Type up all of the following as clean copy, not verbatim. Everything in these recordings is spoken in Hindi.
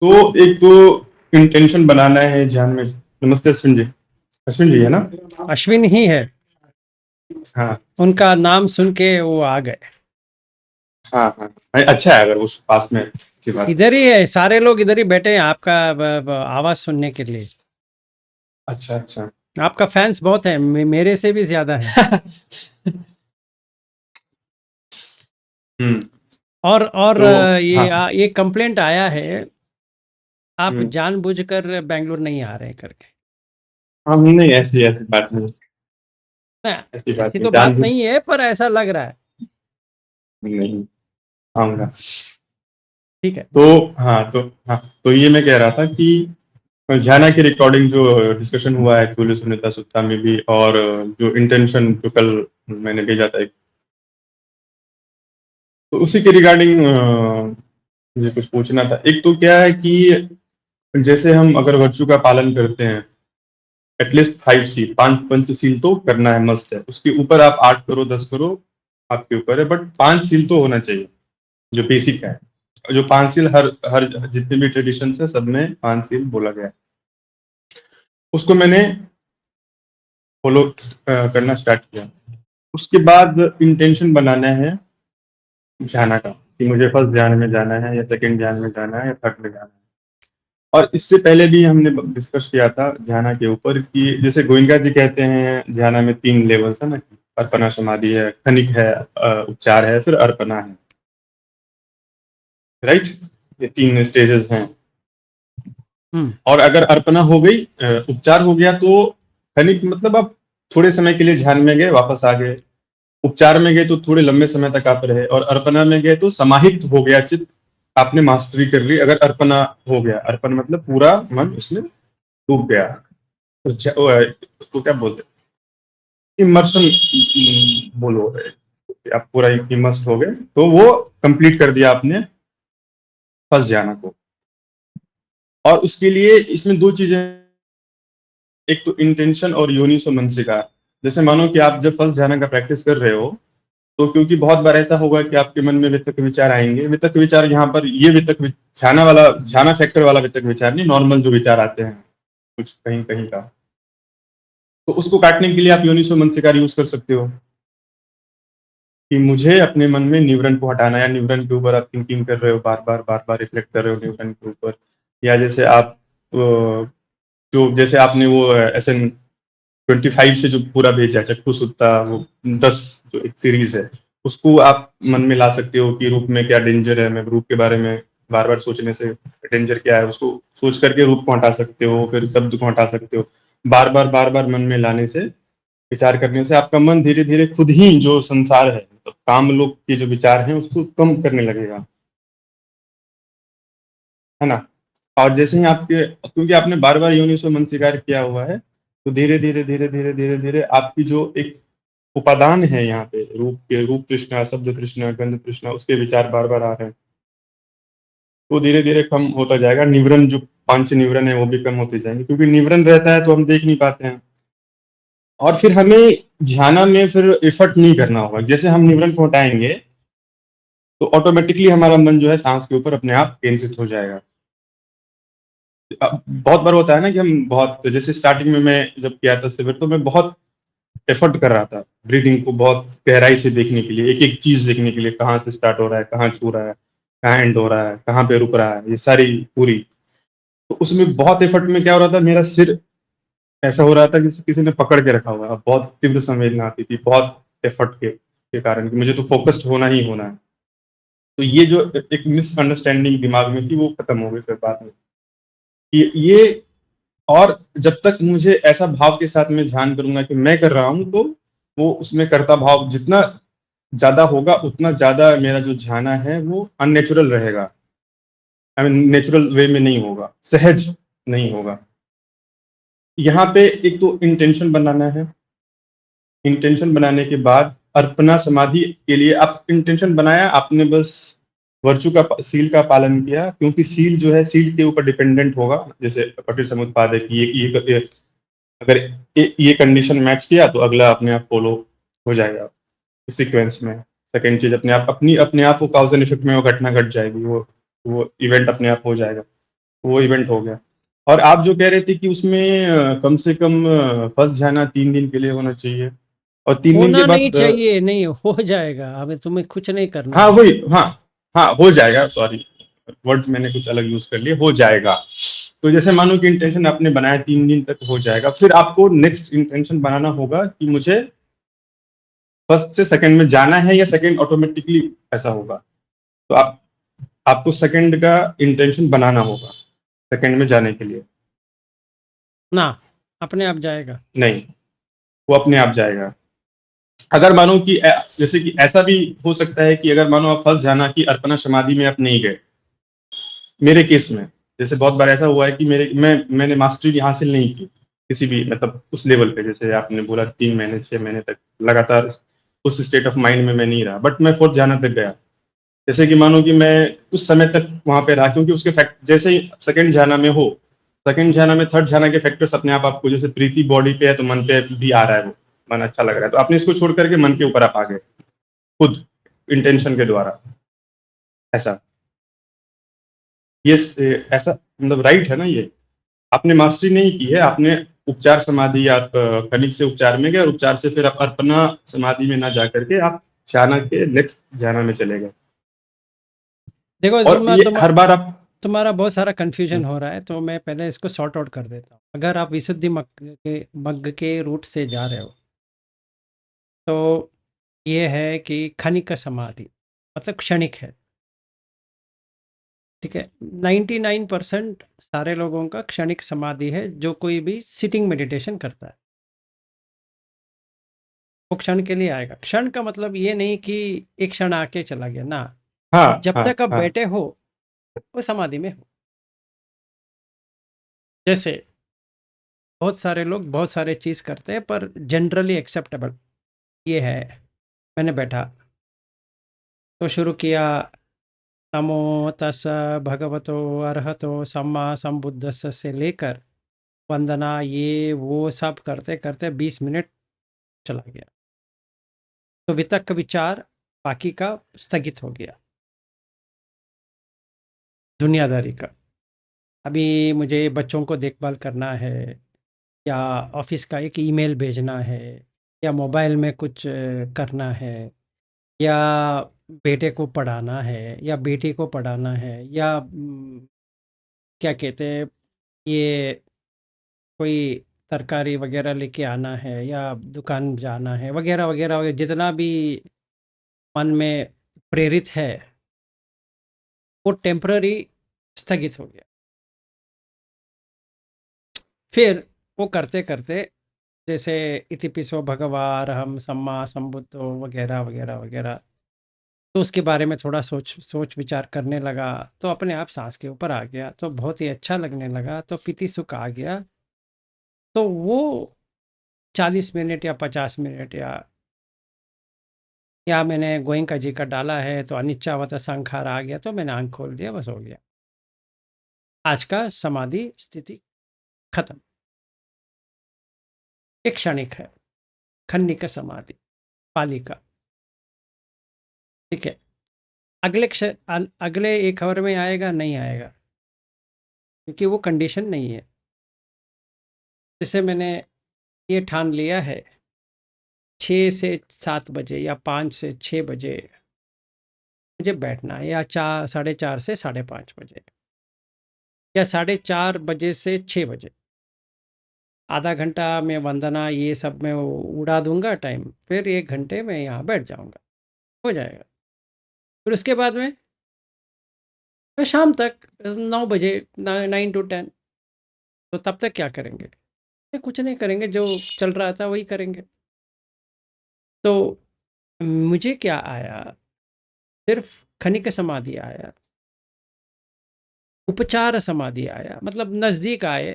तो एक तो इंटेंशन बनाना है ध्यान में। नमस्ते अश्विन जी। अश्विन जी है ना? अश्विन ही है। हाँ उनका नाम सुन के वो आ गए। हाँ हाँ। अच्छा है अगर उस पास में, अच्छी बात है। इधर ही है, सारे लोग इधर ही बैठे हैं आपका आवाज सुनने के लिए। अच्छा अच्छा। आपका फैंस बहुत है, मेरे से भी ज्यादा है। हम्म। और तो हाँ। ये कंप्लेंट आया है, आप हम्म। जानबूझकर बेंगलुरु नहीं आ रहे करके। हाँ नहीं, ऐसी ऐसी बात नहीं। ना, ऐसी बात ऐसी नहीं, तो बात जानबूझ नहीं है, पर ऐसा लग रहा है। नहीं आऊंगा। ठीक है। तो हाँ तो हाँ, तो ये मैं कह रहा था कि झाना की रिकॉर्डिंग जो डिस्कशन हुआ है एक्चुअली सुनीता सुत्ता में भी, और जो इंटेंशन जो कल मैंने भेजा था, तो उसी के रिगार्डिंग मुझे कुछ पूछना था। एक तो क्या है कि जैसे हम अगर वर्चू का पालन करते हैं, एटलीस्ट 5 सील, पांच पंचशील तो करना है, मस्ट है। उसके ऊपर आप 8 करो 10 करो, आपके ऊपर है, बट 5 सील तो होना चाहिए, जो बेसिक है। जो 5 सील हर हर जितने भी ट्रेडिशन है सब में 5 सील बोला गया है। उसको मैंने फॉलो करना स्टार्ट किया। उसके बाद इंटेंशन बनाना है जाना का, कि मुझे फर्स्ट ध्यान में जाना है या सेकंड ध्यान में जाना है या थर्ड में जाना है। और इससे पहले भी हमने डिस्कस किया था ध्यान के ऊपर कि जैसे गोइंका जी कहते हैं ध्यान में 3 लेवल्स है ना, अर्पणा समाधि है, खनिक है, उपचार है, फिर अर्पणा है। राइट, ये 3 स्टेजेस हैं। हम्म। और अगर अर्पणा हो गई, उपचार हो गया, तो खनिक मतलब आप थोड़े समय के लिए ध्यान में गए वापस आ गए, उपचार में गए तो थोड़े लंबे समय तक आप रहे, और अर्पणा में गए तो समाहित हो गया चित्त, आपने मास्टरी कर ली। अगर अर्पणा हो गया, अर्पण मतलब पूरा मन उसमें डूब गया, उसको क्या बोलते हैं, इमर्शन बोलो, आप पूरा इमर्स हो गए, तो वो कंप्लीट कर दिया आपने फर्स्ट ध्यान को। और उसके लिए इसमें 2 चीजें, एक तो इंटेंशन और योनिसो मनसिकार। जैसे मानो कि आप जब फर्स्ट ध्यान का प्रैक्टिस कर रहे हो, तो क्योंकि बहुत बार ऐसा होगा कि आपके मन में वितक विचार आएंगे। वितक विचार यहाँ पर ये ध्याना वाला, ध्याना फैक्टर वाला वितक विचार नहीं, नॉर्मल जो विचार आते हैं कुछ कहीं कहीं का, तो उसको काटने के लिए आप योनिसो मनसिकार यूज कर सकते हो, कि मुझे अपने मन में न्यूरन को हटाना है, या न्यूरन के ऊपर आप थिंकिंग कर रहे हो, बार बार रिफ्लेक्ट कर रहे हो न्यूरन के ऊपर। या जैसे आप जो जैसे आपने वो SN25 से जो पूरा भेजा चक्कू सुत्ता, वो 10 जो एक सीरीज है, उसको आप मन में ला सकते हो कि रूप में क्या डेंजर है। मैं रूप के बारे में बार बार सोचने से डेंजर क्या है, उसको सोच करके रूप को हटा सकते हो, फिर शब्द को हटा सकते हो। बार बार मन में लाने से, विचार करने से आपका मन धीरे धीरे खुद ही जो संसार है, तो काम लोग के जो विचार हैं उसको कम करने लगेगा, है ना। और जैसे ही आपके, क्योंकि आपने बार बार योनि से मन स्वीकार किया हुआ है, तो धीरे धीरे धीरे धीरे धीरे धीरे आपकी जो एक उपादान है यहाँ पे, रूप के, रूप तृष्णा, शब्द तृष्णा, गंध तृष्णा, उसके विचार बार बार आ रहे हैं, तो धीरे धीरे कम होता जाएगा। निवरण, जो 5 निवरण है वो भी कम होते जाएंगे, क्योंकि निवरण रहता है तो हम देख नहीं पाते हैं। और फिर हमें ध्यान में फिर एफर्ट नहीं करना होगा। जैसे हम निवरण को हटाएंगे, तो ऑटोमेटिकली हमारा मन जो है सांस के ऊपर अपने आप केंद्रित हो जाएगा। बहुत बार होता है ना कि हम बहुत, जैसे स्टार्टिंग में मैं जब किया था शिविर, तो मैं बहुत एफर्ट कर रहा था ब्रीदिंग को बहुत गहराई से देखने के लिए, एक एक चीज देखने के लिए, कहाँ से स्टार्ट हो रहा है, कहाँ छू रहा है, कहाँ एंड हो रहा है, कहाँ पे रुक रहा है, ये सारी पूरी। तो उसमें बहुत एफर्ट में क्या हो रहा था, मेरा सिर ऐसा हो रहा था कि किसी ने पकड़ के रखा हुआ है। बहुत तीव्र संवेदना आती थी, बहुत एफर्ट के कारण, कि मुझे तो फोकस्ड होना ही होना है। तो ये जो एक मिसअंडरस्टैंडिंग दिमाग में थी, वो खत्म हो गई फिर बाद में, कि ये। और जब तक मुझे ऐसा भाव के साथ में ध्यान करूंगा कि मैं कर रहा हूं, तो वो उसमें कर्ता भाव जितना ज्यादा होगा, उतना ज्यादा मेरा जो ध्यान है वो अननेचुरल रहेगा। आई मीन नेचुरल वे में नहीं होगा, सहज नहीं होगा। यहाँ पे एक तो इंटेंशन बनाना है। इंटेंशन बनाने के बाद अर्पणा समाधि के लिए आप इंटेंशन बनाया, आपने बस वर्चू का, सील का पालन किया, क्योंकि सील जो है सील के ऊपर डिपेंडेंट होगा। जैसे पठित समुत्पाद की ये अगर ये कंडीशन मैच किया, तो अगला अपने आप फॉलो हो जाएगा सीक्वेंस में। सेकंड चीज, अपने आप को काउज एंड इफेक्ट में वो घटना घट जाएगी, वो इवेंट अपने आप हो जाएगा। वो इवेंट हो गया। और आप जो कह रहे थे कि उसमें कम से कम फर्स्ट जाना 3 दिन के लिए होना चाहिए, और 3 दिन के होना नहीं बाद चाहिए, नहीं हो जाएगा, हमें तुम्हें कुछ नहीं करना हाँ है। वही, हाँ हाँ हो जाएगा, सॉरी वर्ड्स मैंने कुछ अलग यूज कर लिए, हो जाएगा। तो जैसे मानो कि इंटेंशन आपने बनाया 3 दिन तक हो जाएगा, फिर आपको नेक्स्ट इंटेंशन बनाना होगा कि मुझे फर्स्ट से सेकंड में जाना है, या सेकंड ऑटोमेटिकली ऐसा होगा। तो आपको सेकंड का इंटेंशन बनाना होगा सेकंड में जाने के लिए। ना, अपने आप जाएगा। नहीं, वो अपने आप जाएगा। अगर मानो कि जैसे कि ऐसा भी हो सकता है कि अगर मानो आप फर्स्ट जाना कि अर्पणा समाधि में आप नहीं गए, मेरे केस में जैसे बहुत बार ऐसा हुआ है कि मैंने मास्टरी हासिल नहीं की किसी भी मतलब उस लेवल पे, जैसे आपने बोला 3 महीने 6 महीने तक लगातार उस स्टेट ऑफ माइंड में मैं नहीं रहा, बट मैं फोर्थ जाना तक गया। जैसे कि मानो कि मैं उस समय तक वहां पे रहा, क्योंकि उसके फैक्ट जैसे ही सेकंड ध्याना में हो, सेकंड ध्याना में थर्ड ध्याना के फैक्टर्स अपने आप आपको, जैसे प्रीति बॉडी पे है तो मन पे भी आ रहा है, वो मन अच्छा लग रहा है, तो आपने इसको छोड़ करके मन के ऊपर आप आ गए खुद इंटेंशन के द्वारा। ऐसा ये ऐसा मतलब राइट है ना ये? आपने मास्टरी नहीं की है, आपने उपचार समाधि, आप कनिक से उपचार में गए, और उपचार से फिर आप अर्पणा समाधि में ना जा करके आप ध्याना के नेक्स्ट ध्याना में चले गए। देखो और ये हर बार आप तुम्हारा बहुत सारा कंफ्यूजन हो रहा है, तो मैं पहले इसको सॉर्ट आउट कर देता हूँ। अगर आप विशुद्धि मग्ग के रूट से जा रहे हो, तो ये है कि क्षणिक समाधि, मतलब क्षणिक है। ठीक है, 99% सारे लोगों का क्षणिक समाधि है, जो कोई भी सिटिंग मेडिटेशन करता है वो क्षण के लिए आएगा। क्षण का मतलब ये नहीं कि एक क्षण आके चला गया ना, हाँ जब हाँ तक आप हाँ बैठे हो वो समाधि में हो। जैसे बहुत सारे लोग बहुत सारे चीज़ करते हैं, पर जनरली एक्सेप्टेबल ये है, मैंने बैठा तो शुरू किया, नमो तस् भगवतो अरहतो सम्मा संबुद्धस्स से लेकर वंदना, ये वो सब करते करते 20 मिनट चला गया, तो वितर्क विचार बाकी का स्थगित हो गया, दुनियादारी का। अभी मुझे बच्चों को देखभाल करना है, या ऑफिस का एक ईमेल भेजना है, या मोबाइल में कुछ करना है, या बेटे को पढ़ाना है, या बेटी को पढ़ाना है, या क्या कहते हैं ये, कोई तरकारी वगैरह लेके आना है, या दुकान जाना है, वगैरह वगैरह वगैरह, जितना भी मन में प्रेरित है वो टेम्पररी स्थगित हो गया। फिर वो करते करते, जैसे इतिपिसो भगवारहम सम्मा संबुद्धो वगैरह वगैरह वगैरह, तो उसके बारे में थोड़ा सोच सोच विचार करने लगा, तो अपने आप सांस के ऊपर आ गया, तो बहुत ही अच्छा लगने लगा, तो पीति सुख आ गया। तो वो 40 मिनट या 50 मिनट, या मैंने गोयंका जी का डाला है तो अनिच्चावत संखार आ गया, तो मैंने आंख खोल दिया, बस हो गया। आज का समाधि स्थिति खत्म, एक क्षणिक है, खन्निक समाधि, पालिका। ठीक है, अगले 1 आवर में आएगा नहीं आएगा, क्योंकि वो कंडीशन नहीं है। जैसे मैंने ये ठान लिया है 6 से 7 बजे या 5 से 6 बजे मुझे बैठना है, या 4, 4:30 से 5:30 बजे, या 4:30 बजे से 6 बजे, आधा घंटा में वंदना ये सब में उड़ा दूंगा टाइम, फिर 1 घंटे में यहाँ बैठ जाऊंगा, हो जाएगा। फिर उसके बाद में मैं शाम तक 9 बजे, 9 to 10, तो तब तक क्या करेंगे? कुछ नहीं करेंगे, जो चल रहा था वही करेंगे। तो मुझे क्या आया, सिर्फ खनिक समाधि आया, उपचार समाधि आया, मतलब नज़दीक आए,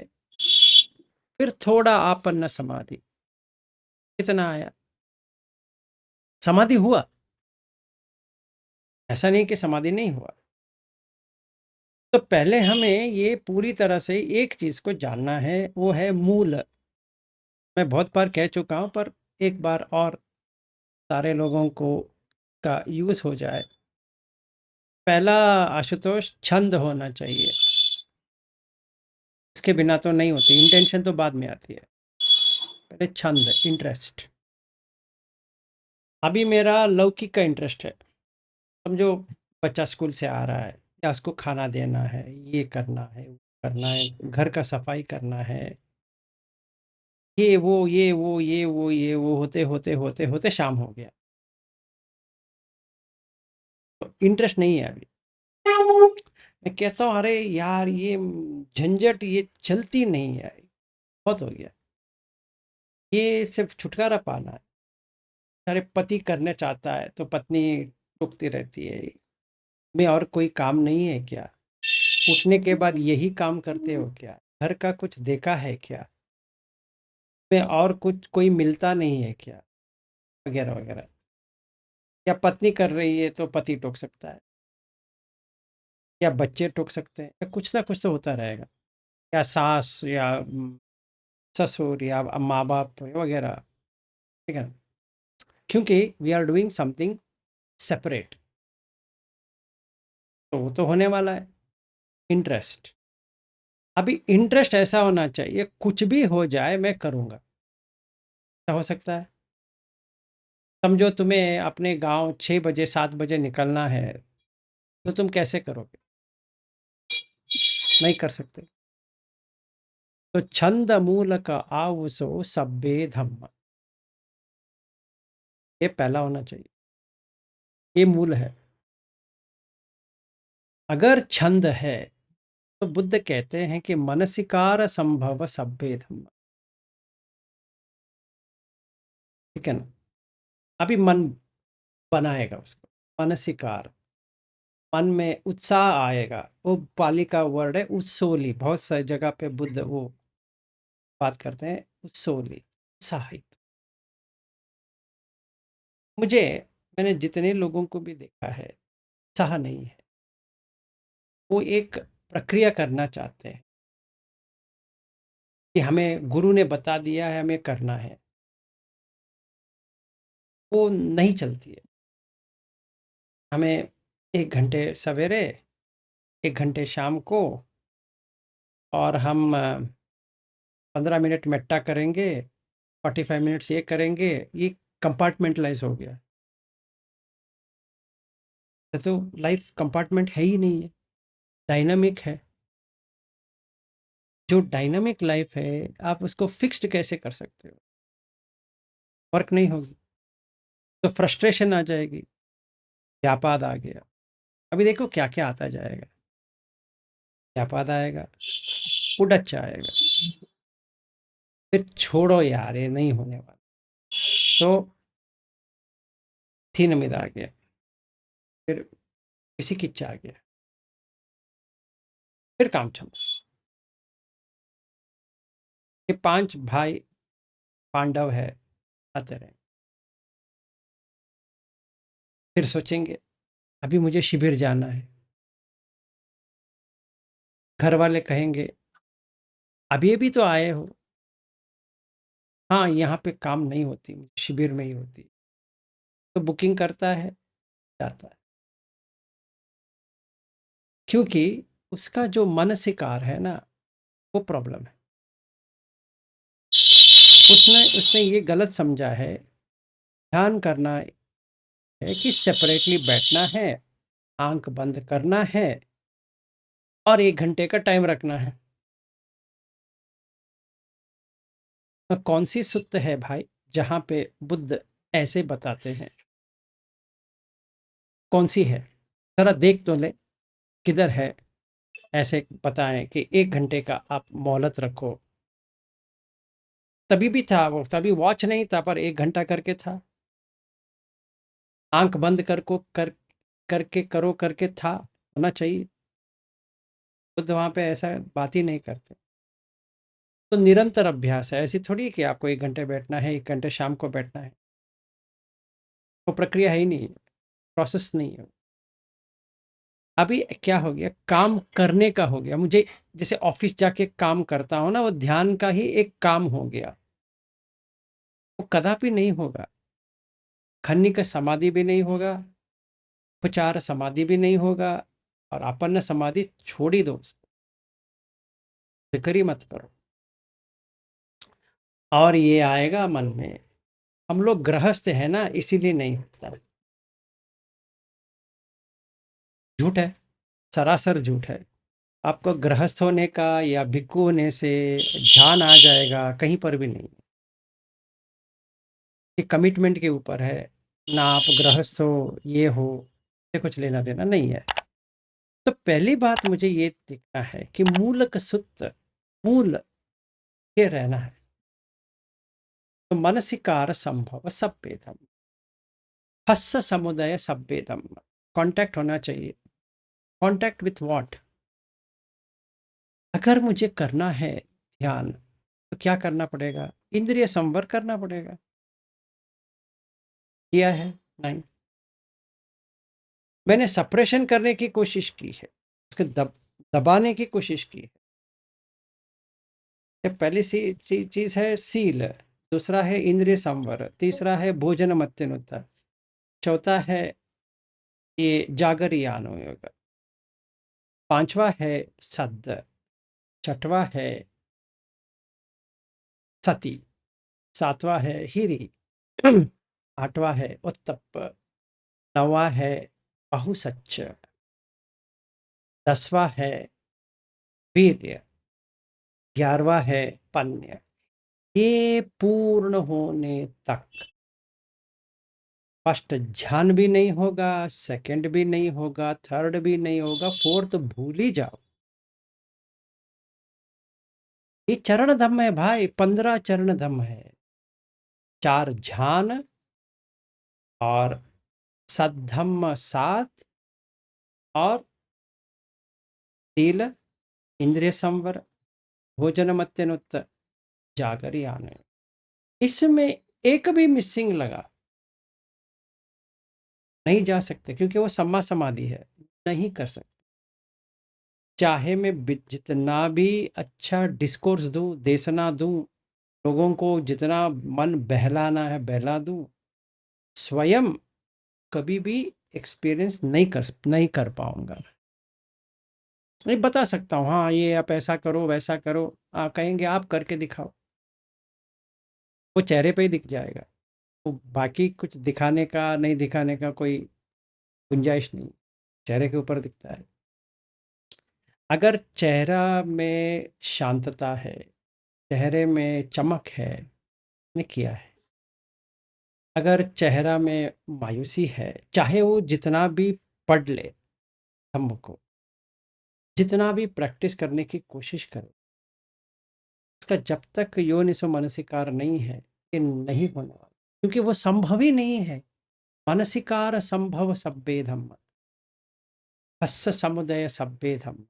फिर थोड़ा आपन्न समाधि, कितना आया, समाधि हुआ, ऐसा नहीं कि समाधि नहीं हुआ। तो पहले हमें ये पूरी तरह से एक चीज़ को जानना है, वो है मूल। मैं बहुत बार कह चुका हूँ, पर एक बार और सारे लोगों को का यूज़ हो जाए। पहला, आशुतोष, छंद होना चाहिए। उसके बिना तो नहीं होती, इंटेंशन तो बाद में आती है, पहले छंद, इंटरेस्ट। अभी मेरा लौकिक का इंटरेस्ट है, समझो बच्चा स्कूल से आ रहा है, या उसको खाना देना है, ये करना है, वो करना है, घर का सफाई करना है, ये वो होते होते होते होते शाम हो गया, तो इंटरेस्ट नहीं है अभी। मैं कहता हूँ अरे यार ये झंझट ये चलती नहीं है, बहुत हो गया, ये सिर्फ छुटकारा पाना है। अरे पति करने चाहता है तो पत्नी टोकती रहती है, मैं और कोई काम नहीं है क्या, उठने के बाद यही काम करते हो क्या, घर का कुछ देखा है क्या, में और कुछ कोई मिलता नहीं है क्या, वगैरह वगैरह। या पत्नी कर रही है तो पति टोक सकता है, या बच्चे टोक सकते हैं, या कुछ ना कुछ तो होता रहेगा, या सास या ससुर या माँ बाप वगैरह, ठीक है ना, क्योंकि we are doing something separate, तो वो तो होने वाला है इंटरेस्ट। अभी इंटरेस्ट ऐसा होना चाहिए कुछ भी हो जाए मैं करूँगा, ऐसा हो सकता है। समझो तुम्हें अपने गांव 6 बजे 7 बजे निकलना है, तो तुम कैसे करोगे, नहीं कर सकते। तो छंद मूलक आवसो सभ्ये धम्म, ये पहला होना चाहिए, ये मूल है। अगर छंद है तो बुद्ध कहते हैं कि मनसिकार संभव सभ्ये धम्म, ठीक है ना। अभी मन बनाएगा उसको, मनसिकार, मन में उत्साह आएगा, वो पाली का वर्ड है उत्सोली, बहुत सारी जगह पे बुद्ध वो बात करते हैं उत्सोली, उत्साहित। मुझे, मैंने जितने लोगों को भी देखा है उत्साह नहीं है, वो एक प्रक्रिया करना चाहते हैं कि हमें गुरु ने बता दिया है हमें करना है, वो नहीं चलती है। हमें 1 घंटे सवेरे, 1 घंटे शाम को, और हम 15 मिनट मेट्टा करेंगे, 45 मिनट्स ये करेंगे, ये कंपार्टमेंटलाइज हो गया। तो लाइफ कंपार्टमेंट है ही नहीं है, डायनामिक है। जो डायनामिक लाइफ है आप उसको फिक्स्ड कैसे कर सकते हो, वर्क नहीं होगी, तो फ्रस्ट्रेशन आ जाएगी, व्यापाद आ गया। अभी देखो क्या क्या आता जाएगा, व्यापाद आएगा, उड़च्चा आएगा, फिर छोड़ो यार ये नहीं होने वाला, तो थी नमिद आ गया, फिर किसी किच्चा आ गया, फिर काम चल। ये 5 भाई पांडव है, आते रहे, फिर सोचेंगे अभी मुझे शिविर जाना है, घर वाले कहेंगे अभी अभी तो आए हो, हाँ यहाँ पे काम नहीं होती, शिविर में ही होती, तो बुकिंग करता है, जाता है, क्योंकि उसका जो मानसिकार है ना वो प्रॉब्लम है। उसने उसने ये गलत समझा है, ध्यान करना है कि सेपरेटली बैठना है, आंख बंद करना है, और 1 घंटे का टाइम रखना है। तो कौन सी सुत्त है भाई जहां पे बुद्ध ऐसे बताते हैं, कौन सी है, जरा देख तो ले, किधर है ऐसे बताएं कि 1 घंटे का आप मोहलत रखो। तभी भी था वो, तभी वॉच नहीं था, पर 1 घंटा करके था, आंख बंद करके करो करके था, होना चाहिए। बुद्ध वहां पे ऐसा बात ही नहीं करते। तो निरंतर अभ्यास है, ऐसी थोड़ी है कि आपको 1 घंटे बैठना है, 1 घंटे शाम को बैठना है, वो प्रक्रिया है ही नहीं, प्रोसेस नहीं है। अभी क्या हो गया, काम करने का हो गया, मुझे जैसे ऑफिस जाके काम करता हूँ ना, वो ध्यान का ही एक काम हो गया, वो कदापि नहीं होगा, खन्नी का समाधि भी नहीं होगा, उपचार समाधि भी नहीं होगा, और आपन्न समाधि छोड़ ही दो उसको। फिक्र ही मत करो। और ये आएगा मन में। हम लोग गृहस्थ है ना, इसीलिए नहीं होता। झूठ है, सरासर झूठ है। आपको गृहस्थ होने का या भिक्षु होने से ध्यान आ जाएगा, कहीं पर भी नहीं। ये कमिटमेंट के ऊपर है ना, आप गृहस्थ हो ये हो, ये कुछ लेना देना नहीं है। तो पहली बात मुझे ये देखना है कि मूल सूत्र, मूल के रहना है। तो मनसिकार संभव सभ्येदम, हस्स समुदय सभ्येदम। कांटेक्ट होना चाहिए। Contact with what? अगर मुझे करना है ध्यान, तो क्या करना पड़ेगा? इंद्रिय संवर करना पड़ेगा। किया है? नहीं। मैंने सप्रेशन करने की कोशिश की है, उसके दबाने की कोशिश की है। ये पहली चीज है सील, दूसरा है इंद्रिय संवर, तीसरा है भोजन मत्यनुत्तर, चौथा है ये जागरियान योग, पांचवा है सद्द, छठवा है सती, सातवां है हिरी, आठवां है उत्तप, नौवां है बहुसच्च, 10वां है वीर्य, 11वां है पन्य। ये पूर्ण होने तक फर्स्ट ध्यान भी नहीं होगा, सेकंड भी नहीं होगा, थर्ड भी नहीं होगा, फोर्थ भूल ही जाओ। ये चरण धम्म है भाई, 15 चरण धम्म है। 4 ध्यान और सद्धम्म 7 और शील, इंद्रिय संवर, भोजन मत्यनुत्तर, जागरियान। इसमें एक भी मिसिंग लगा नहीं जा सकते, क्योंकि वो सम्मा समाधि है, नहीं कर सकते। चाहे मैं जितना भी अच्छा डिस्कोर्स दूं, देशना दूं, लोगों को जितना मन बहलाना है बहला दूं, स्वयं कभी भी एक्सपीरियंस नहीं कर पाऊंगा। नहीं बता सकता हूँ, हाँ ये आप ऐसा करो वैसा करो, आप कहेंगे आप करके दिखाओ, वो चेहरे पे ही दिख जाएगा। वो बाकी कुछ दिखाने का नहीं दिखाने का कोई गुंजाइश नहीं, चेहरे के ऊपर दिखता है। अगर चेहरा में शांतता है, चेहरे में चमक है, ने किया है। अगर चेहरा में मायूसी है, चाहे वो जितना भी पढ़ ले धम्म को, जितना भी प्रैक्टिस करने की कोशिश करे, उसका जब तक योनिसो मनसिकार नहीं है, ये नहीं होने वाला, क्योंकि वो संभव ही नहीं है। मनसिकार संभव सभ्येधम, हस्स समुदय सभ्येधम,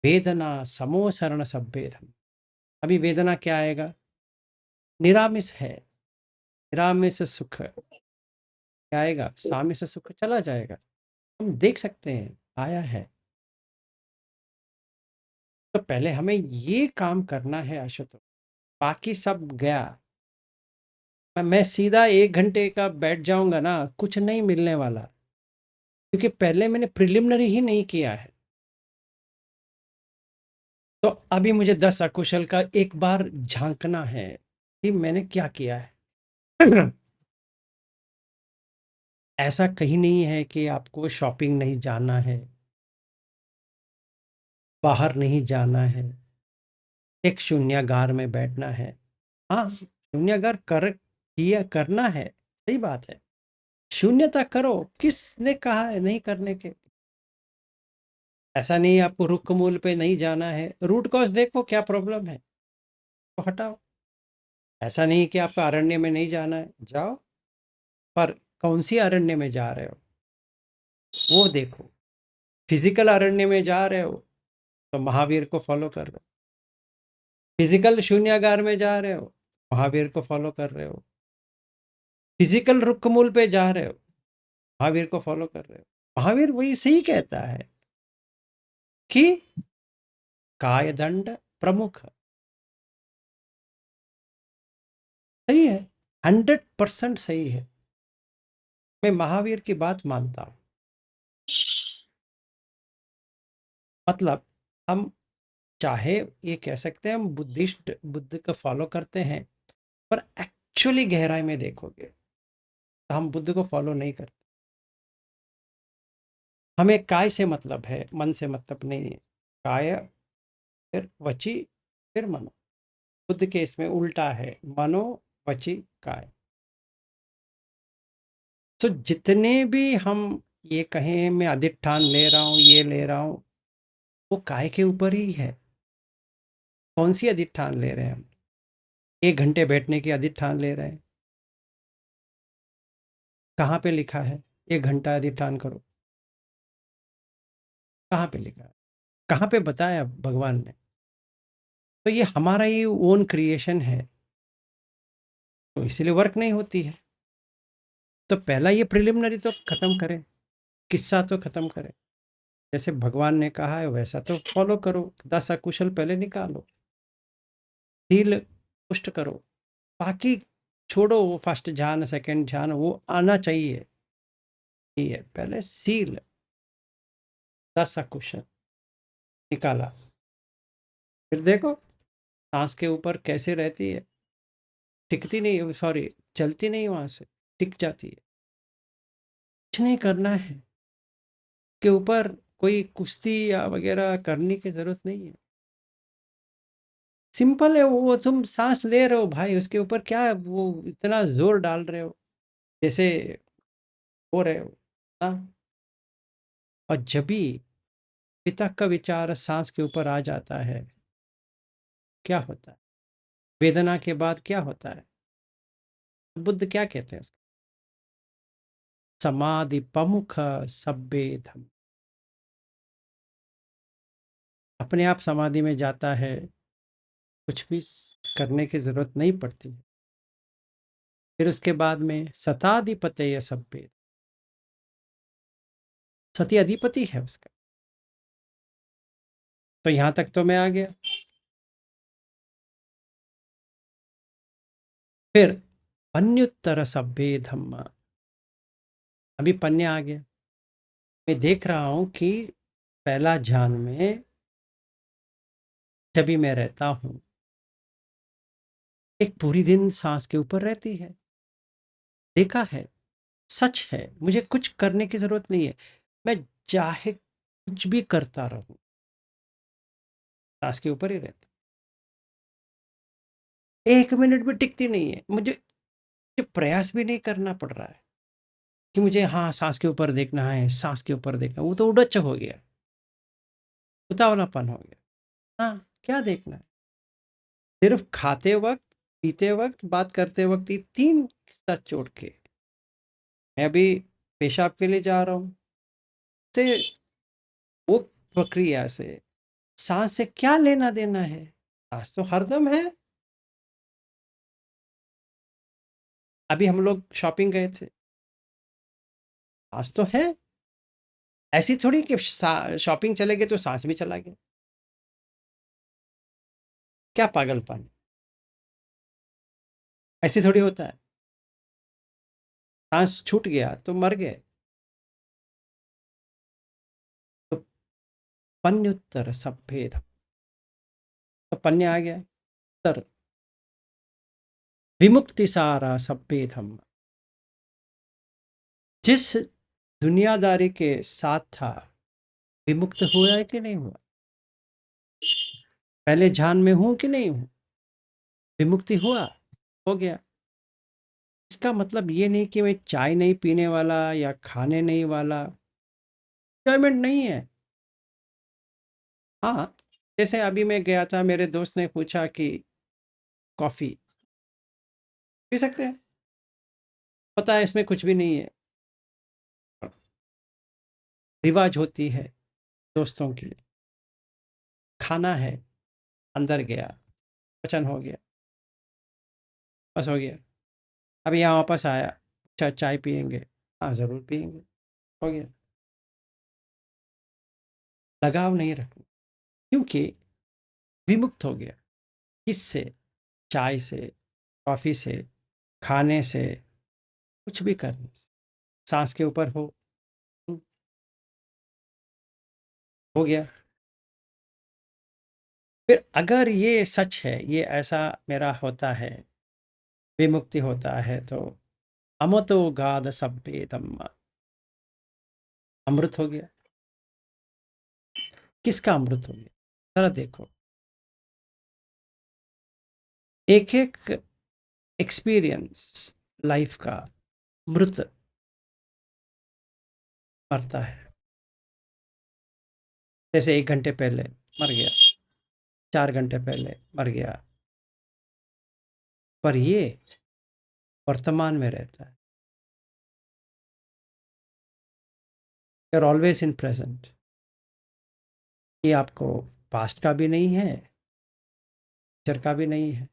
वेदना समोसरण सभ्येधम। अभी वेदना क्या आएगा? निरामिष है, निरामिष सुख क्या आएगा? सामिष सुख चला जाएगा। हम देख सकते हैं आया है। तो पहले हमें ये काम करना है आशुतोष, बाकी सब गया। मैं सीधा 1 घंटे का बैठ जाऊंगा ना, कुछ नहीं मिलने वाला, क्योंकि पहले मैंने प्रिलिमिनरी ही नहीं किया है। तो अभी मुझे 10 अकुशल का एक बार झांकना है कि मैंने क्या किया है। ऐसा कहीं नहीं है कि आपको शॉपिंग नहीं जाना है, बाहर नहीं जाना है, एक शून्यागार में बैठना है। हाँ, शून्यागार करना है, सही बात है। शून्यता करो, किसने कहा है नहीं करने के? ऐसा नहीं आपको रुख मूल पे नहीं जाना है, रूट कॉज देखो क्या प्रॉब्लम है तो हटाओ। ऐसा नहीं कि आपको अरण्य में नहीं जाना है, जाओ, पर कौन सी अरण्य में जा रहे हो वो देखो। फिजिकल अरण्य में जा रहे हो तो महावीर को फॉलो कर रहे हो, फिजिकल शून्यागार में जा रहे हो महावीर को फॉलो कर रहे हो, फिजिकल रुख मूल पे जा रहे हो महावीर को फॉलो कर रहे हो। महावीर वही सही कहता है कि कायदंड प्रमुख, सही है, 100% सही है। मैं महावीर की बात मानता हूं। मतलब हम चाहे ये कह सकते हैं हम बुद्ध को फॉलो करते हैं, पर एक्चुअली गहराई में देखोगे तो हम बुद्ध को फॉलो नहीं करते। हमें काय से मतलब है, मन से मतलब नहीं है। काय, फिर वची, फिर मनो। बुद्ध के इसमें उल्टा है, मनो, वची, काय। तो जितने भी हम ये कहें मैं अधिष्ठान ले रहा हूँ, ये ले रहा हूँ, वो काय के ऊपर ही है। कौन सी अधिष्ठान ले रहे हैं हम? 1 घंटे बैठने की अधिष्ठान ले रहे हैं। कहाँ पे लिखा है 1 घंटा अधिष्ठान करो? कहाँ पे लिखा है? कहाँ पे बताया भगवान ने? तो ये हमारा ही ओन क्रिएशन है, तो इसलिए वर्क नहीं होती है। तो पहला ये प्रिलिमिनरी तो खत्म करें, किस्सा तो खत्म करें। जैसे भगवान ने कहा है वैसा तो फॉलो करो। 10 अकुशल पहले निकालो, सील पुष्ट करो, बाकी छोड़ो। वो फर्स्ट ध्यान, सेकंड ध्यान वो आना चाहिए। ये है, पहले सील 10 अकुशल निकाला, फिर देखो सांस के ऊपर कैसे रहती है। टिकती नहीं, सॉरी, चलती नहीं, वहां से टिक जाती है। कुछ नहीं करना है के ऊपर, कोई कुश्ती या वगैरह करने की जरूरत नहीं है। सिंपल है वो तुम सांस ले रहे हो भाई, उसके ऊपर क्या वो इतना जोर डाल रहे हो जैसे हो रहे हो। हाँ, और जब भी पिता का विचार सांस के ऊपर आ जाता है, क्या होता है? वेदना के बाद क्या होता है? बुद्ध क्या कहते हैं उसको? समाधि प्रमुख सब्बे धम। अपने आप समाधि में जाता है, कुछ भी करने की जरूरत नहीं पड़ती है। फिर उसके बाद में सताधिपतय सभ्य, सती अधिपति है उसका। तो यहां तक तो मैं आ गया। फिर पन्युत्तर सभ्य धम्मा, अभी पन्य आ गया। मैं देख रहा हूं कि पहला ध्यान में जब भी मैं रहता हूं, एक पूरी दिन सांस के ऊपर रहती है। देखा है, सच है, मुझे कुछ करने की जरूरत नहीं है। मैं चाहे कुछ भी करता रहूं, सांस के ऊपर ही रहता। 1 मिनट भी टिकती नहीं है। मुझे प्रयास भी नहीं करना पड़ रहा है कि मुझे हाँ सांस के ऊपर देखना है, सांस के ऊपर देखना। वो तो उड़च हो गया, उतावलापन हो गया। हाँ, क्या देखना है? सिर्फ खाते वक्त, पीते वक्त, बात करते वक्त, ये 3 हिस्सा छोड़ के मैं अभी पेशाब के लिए जा रहा हूँ, से वो प्रक्रिया से सांस से क्या लेना देना है? सांस तो हरदम है। अभी हम लोग शॉपिंग गए थे, सांस तो है। ऐसी थोड़ी कि शॉपिंग चले गए तो सांस भी चला गया। क्या पागलपन! ऐसे थोड़ी होता है। सांस छूट गया तो मर गए। तो पन्युत्तर सभ्येद, तो पन्य आ गया। तर विमुक्ति सारा सभ्येदम, जिस दुनियादारी के साथ था, विमुक्त हुआ है कि नहीं हुआ? पहले ध्यान में हूं कि नहीं हूं? विमुक्ति हुआ, हो गया। इसका मतलब ये नहीं कि मैं चाय नहीं पीने वाला या खाने नहीं वाला, एंजॉयमेंट नहीं है। हाँ, जैसे अभी मैं गया था, मेरे दोस्त ने पूछा कि कॉफ़ी पी सकते हैं, पता है इसमें कुछ भी नहीं है। रिवाज होती है दोस्तों की। खाना है, अंदर गया, पचन हो गया, बस हो गया। अभी यहाँ वापस आया, अच्छा चाय पियेंगे? हाँ ज़रूर पियेंगे, हो गया। लगाव नहीं रखना, क्योंकि विमुक्त हो गया। किससे? चाय से, कॉफ़ी से, खाने से, कुछ भी करने से। सांस के ऊपर हो गया। फिर अगर ये सच है, ये ऐसा मेरा होता है, विमुक्ति होता है, तो अमतो गाद सब्बे धम्मा, अमृत हो गया। किसका अमृत हो गया? जरा देखो, एक एक एक्सपीरियंस लाइफ का मृत मरता है। जैसे 1 घंटे पहले मर गया, 4 घंटे पहले मर गया, पर ये वर्तमान में रहता है। You are always in present. ये आपको पास्ट का भी नहीं है, फ्यूचर का भी नहीं है।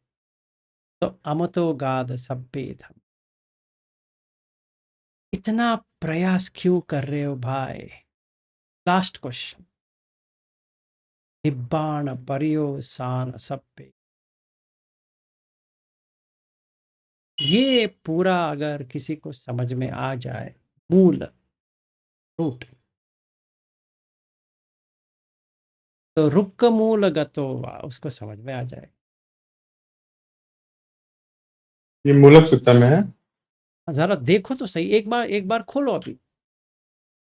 तो अमतो गाद सब्बे धम, इतना प्रयास क्यों कर रहे हो भाई? लास्ट क्वेश्चन, निब्बाण पर्योसान सब्बे, ये पूरा अगर किसी को समझ में आ जाए, मूल रूट, तो रुक्क मूल गतो वा, उसको समझ में आ जाए। ये मूलक सूत्र में है। जरा देखो तो सही, एक बार खोलो, अभी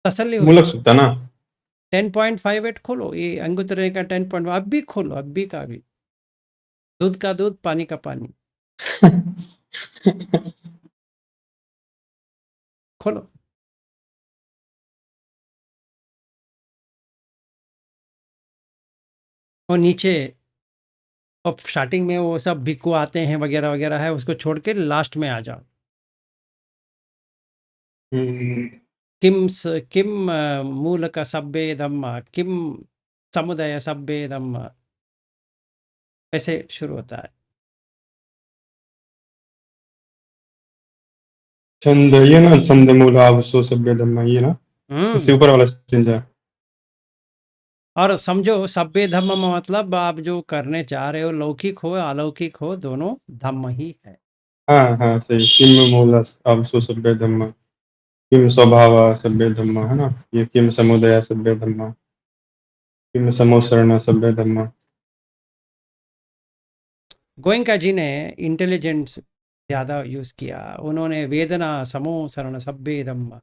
तसल्ली हो मूलक जाए। सूत्र ना। 10.58 खोलो, ये अंगुत्तरे का 10. अब भी खोलो, अब भी का भी, दूध का दूध, पानी का पानी, खोलो। और नीचे, अब स्टार्टिंग में वो सब भिक्खु आते हैं वगैरह वगैरह है, उसको छोड़ के लास्ट में आ जाओ। किम मूलक सब्बे धम्मा, किम समुदय सब्बे धम्मा, ऐसे शुरू होता है। छंद, ये ना, छंद मूल आवसो सभ्य धम्मा, ये ना, इससे ऊपर वाला सेंटेंस है। और समझो, सभ्य धम्म में मतलब आप जो करने जा रहे हो, लौकिक हो अलौकिक हो, दोनों धम्म ही है। हाँ हाँ सही। किम मूल आवसो सभ्य धम्मा, किम स्वभाव सभ्य धम्मा, है ना। ये किम समुदय सभ्य धम्मा, किम समोसरण सभ्य धम्मा। गोयंका जी ने इंटेलिजेंस ज़्यादा यूज़ किया, उन्होंने वेदना समोसरण सभ्य धम्म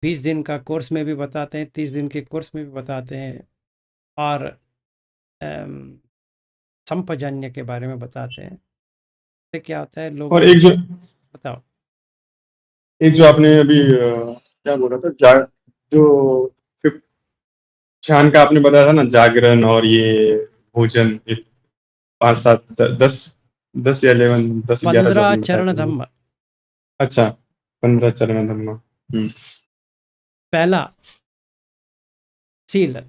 20 दिन का कोर्स में भी बताते हैं, 30 दिन के कोर्स में भी बताते हैं, और संपजन्य के बारे में बताते हैं। तो क्या होता है, और लोगों एक जो, बताओ। एक जो आपने अभी क्या बोला था, जो फिफ्थ ध्यान का आपने बताया था ना, जागरण और ये भोजन, ये 5 7 10, 10 या 11, 10 11 जो 15 आपने बताया चरण था वो। धम्म। अच्छा, 15 चरण धम्मा। पहला सील,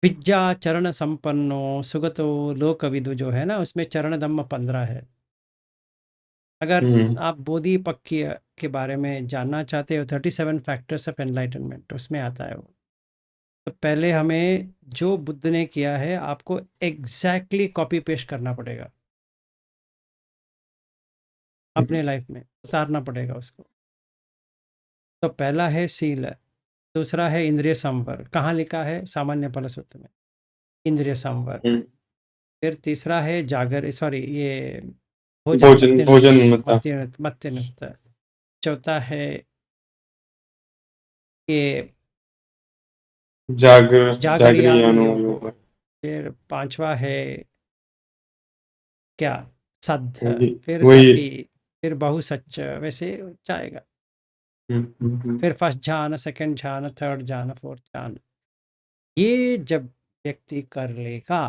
विद्या चरण संपन्नो सुगतो लोकविदु, जो है ना, उसमें चरण धम्म 15 है। अगर हम्म आप बोधि पक्की के बारे में जानना चाहते हो, 37 फैक्टर्स ऑफ एनलाइटनमेंट, उसमें आता है वो। तो पहले हमें जो बुद्ध ने किया है, आपको एग्जैक्टली कॉपी पेस्ट करना पड़ेगा, अपने लाइफ में उतारना पड़ेगा उसको। तो पहला है सील, दूसरा है इंद्रिय संवर। कहाँ लिखा है? सामान्य फल सूत्र में, इंद्रिय संवर। हम्म। फिर तीसरा है जागर, सॉरी, ये भोजन, भोजन, भोजन मता। मत्स्य। चौथा है ये जागरियानो जागरियानुयोग। योग। फिर पांचवा है क्या? सद्ध। फिर वही। सती। फिर बहुसच्च, वैसे जाएगा। हम्म। फिर फर्स्ट ध्यान, सेकंड ध्यान, थर्ड ध्यान, फोर्थ ध्यान। ये जब व्यक्ति कर लेगा,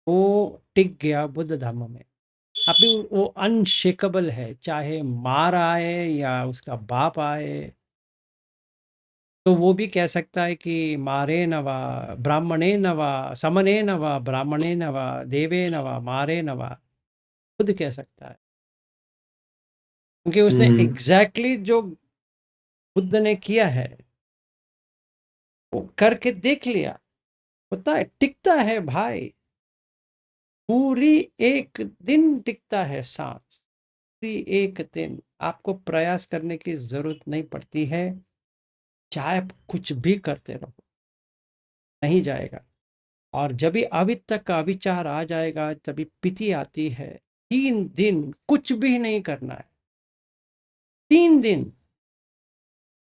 वो टिक गया बुद्ध धर्म में। अभी वो अनशेकेबल है, चाहे मार आए या उसका बाप आए, तो वो भी कह सकता है कि मारे नवा ब्राह्मणे नवा, समने नवा ब्राह्मणे नवा, देवे नवा, मारे नवा, खुद कह सकता है, क्योंकि उसने एग्जैक्टली जो बुद्ध ने किया है वो करके देख लिया। होता है, टिकता है भाई, पूरी एक दिन टिकता है सांस, पूरी एक दिन। आपको प्रयास करने की जरूरत नहीं पड़ती है, चाहे आप कुछ भी करते रहो, नहीं जाएगा। और जब भी अवित्त का विचार आ जाएगा तभी पीति आती है। 3 दिन कुछ भी नहीं करना है। 3 दिन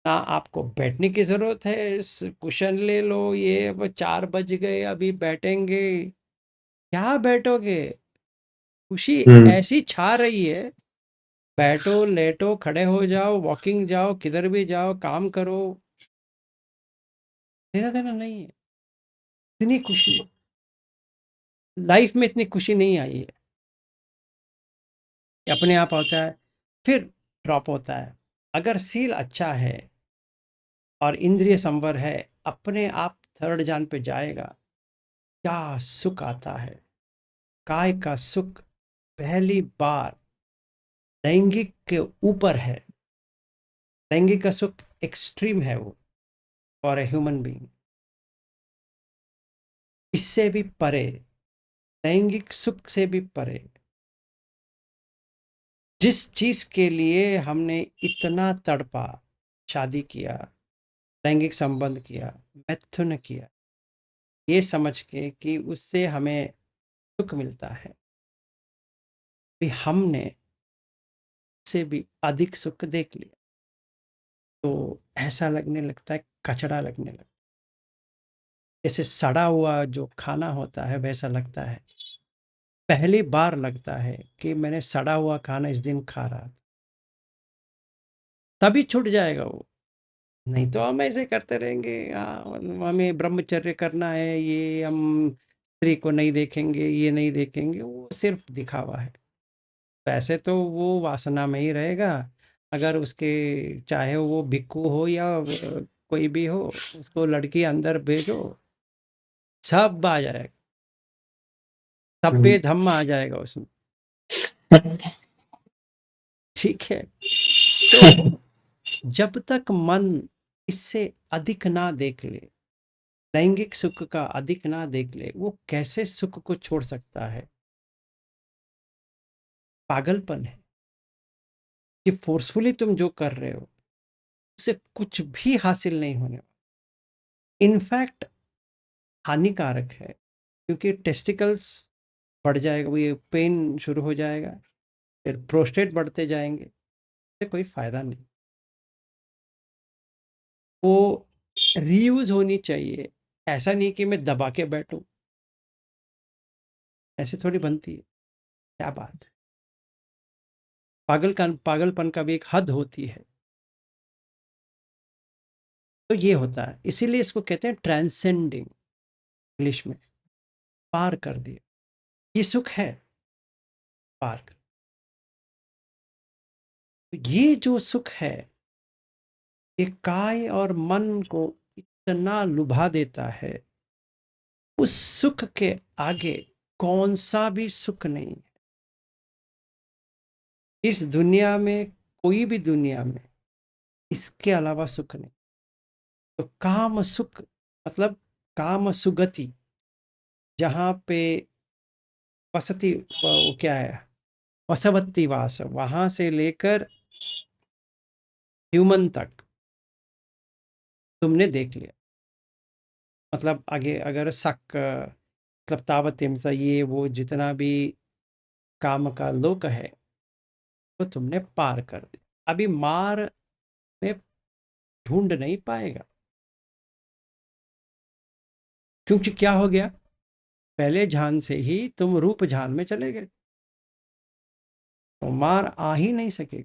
ना आपको बैठने की जरूरत है, कुशन ले लो, ये अब 4 बज गए अभी बैठेंगे, क्या बैठोगे? खुशी हम्म। ऐसी छा रही है, बैठो लेटो खड़े हो जाओ, वॉकिंग जाओ, किधर भी जाओ, काम करो, लेना देना नहीं है। इतनी खुशी लाइफ में, इतनी खुशी नहीं आई है। ये अपने आप होता है, फिर ड्रॉप होता है। अगर सील अच्छा है और इंद्रिय संवर है, अपने आप थर्ड जान पे जाएगा। क्या सुख आता है, काय का सुख पहली बार लैंगिक के ऊपर है। लैंगिक का सुख एक्सट्रीम है वो फॉर ए ह्यूमन बीइंग। इससे भी परे, लैंगिक सुख से भी परे, जिस चीज के लिए हमने इतना तड़पा, शादी किया, लैंगिक संबंध किया, मैथुन किया, ये समझ के कि उससे हमें सुख मिलता है, भी हमने से भी अधिक सुख देख लिया, तो ऐसा लगने लगता है, कचड़ा लगने लगता है। जैसे सड़ा हुआ जो खाना होता है वैसा लगता है। पहली बार लगता है कि मैंने सड़ा हुआ खाना इस दिन खा रहा था, तभी छूट जाएगा वो। नहीं तो हम ऐसे करते रहेंगे, हमें ब्रह्मचर्य करना है, ये हम स्त्री को नहीं देखेंगे, ये नहीं देखेंगे, वो सिर्फ दिखावा है। वैसे तो वो वासना में ही रहेगा। अगर उसके, चाहे वो भिक्खु हो या कोई भी हो, उसको लड़की अंदर भेजो, सब आ जाएगा, सभ्य धम्म आ जाएगा उसमें। ठीक है, तो जब तक मन इससे अधिक ना देख ले, लैंगिक सुख का अधिक ना देख ले, वो कैसे सुख को छोड़ सकता है? पागलपन है कि फोर्सफुली तुम जो कर रहे हो उससे कुछ भी हासिल नहीं होने वाला। इनफैक्ट हानिकारक है, क्योंकि टेस्टिकल्स बढ़ जाएगा, वो ये पेन शुरू हो जाएगा, फिर प्रोस्टेट बढ़ते जाएंगे, इससे कोई फायदा नहीं। वो रीयूज होनी चाहिए। ऐसा नहीं कि मैं दबा के बैठूं, ऐसे थोड़ी बनती है। क्या बात है, पागलपन का भी एक हद होती है। तो ये होता है, इसीलिए इसको कहते हैं ट्रांसेंडिंग, इंग्लिश में पार कर दिया। ये सुख है, पार कर। तो ये जो सुख है, ये काय और मन को इतना लुभा देता है, उस सुख के आगे कौन सा भी सुख नहीं है इस दुनिया में, कोई भी दुनिया में इसके अलावा सुख नहीं। तो काम सुख मतलब काम सुगति, जहाँ पे वसति, वो क्या है, वसवत्ती वास, वहां से लेकर ह्यूमन तक तुमने देख लिया। मतलब आगे अगर शक, मतलब तावत हिंसा, ये वो जितना भी काम का लोक है, वो तुमने पार कर दिया। अभी मार में ढूंढ नहीं पाएगा, क्योंकि क्या हो गया, पहले जान से ही तुम रूप जान में चले गए, तो मार आ ही नहीं सकेगी।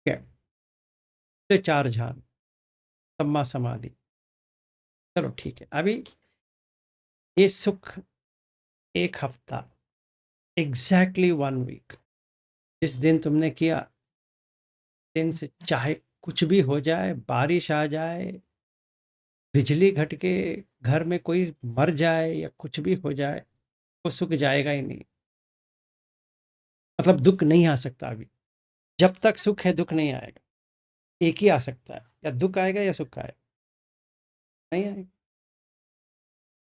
क्या, तो 4 जान, सम्मा समाधि, चलो ठीक है। अभी ये सुख 1 हफ्ता, एग्जैक्टली 1 वीक, जिस दिन तुमने किया, दिन से चाहे कुछ भी हो जाए, बारिश आ जाए, बिजली घटके, घर में कोई मर जाए या कुछ भी हो जाए, वो सुख जाएगा ही नहीं। मतलब दुख नहीं आ सकता अभी। जब तक सुख है दुख नहीं आएगा। एक ही आ सकता है, या दुख आएगा या सुख आएगा, नहीं आएगा।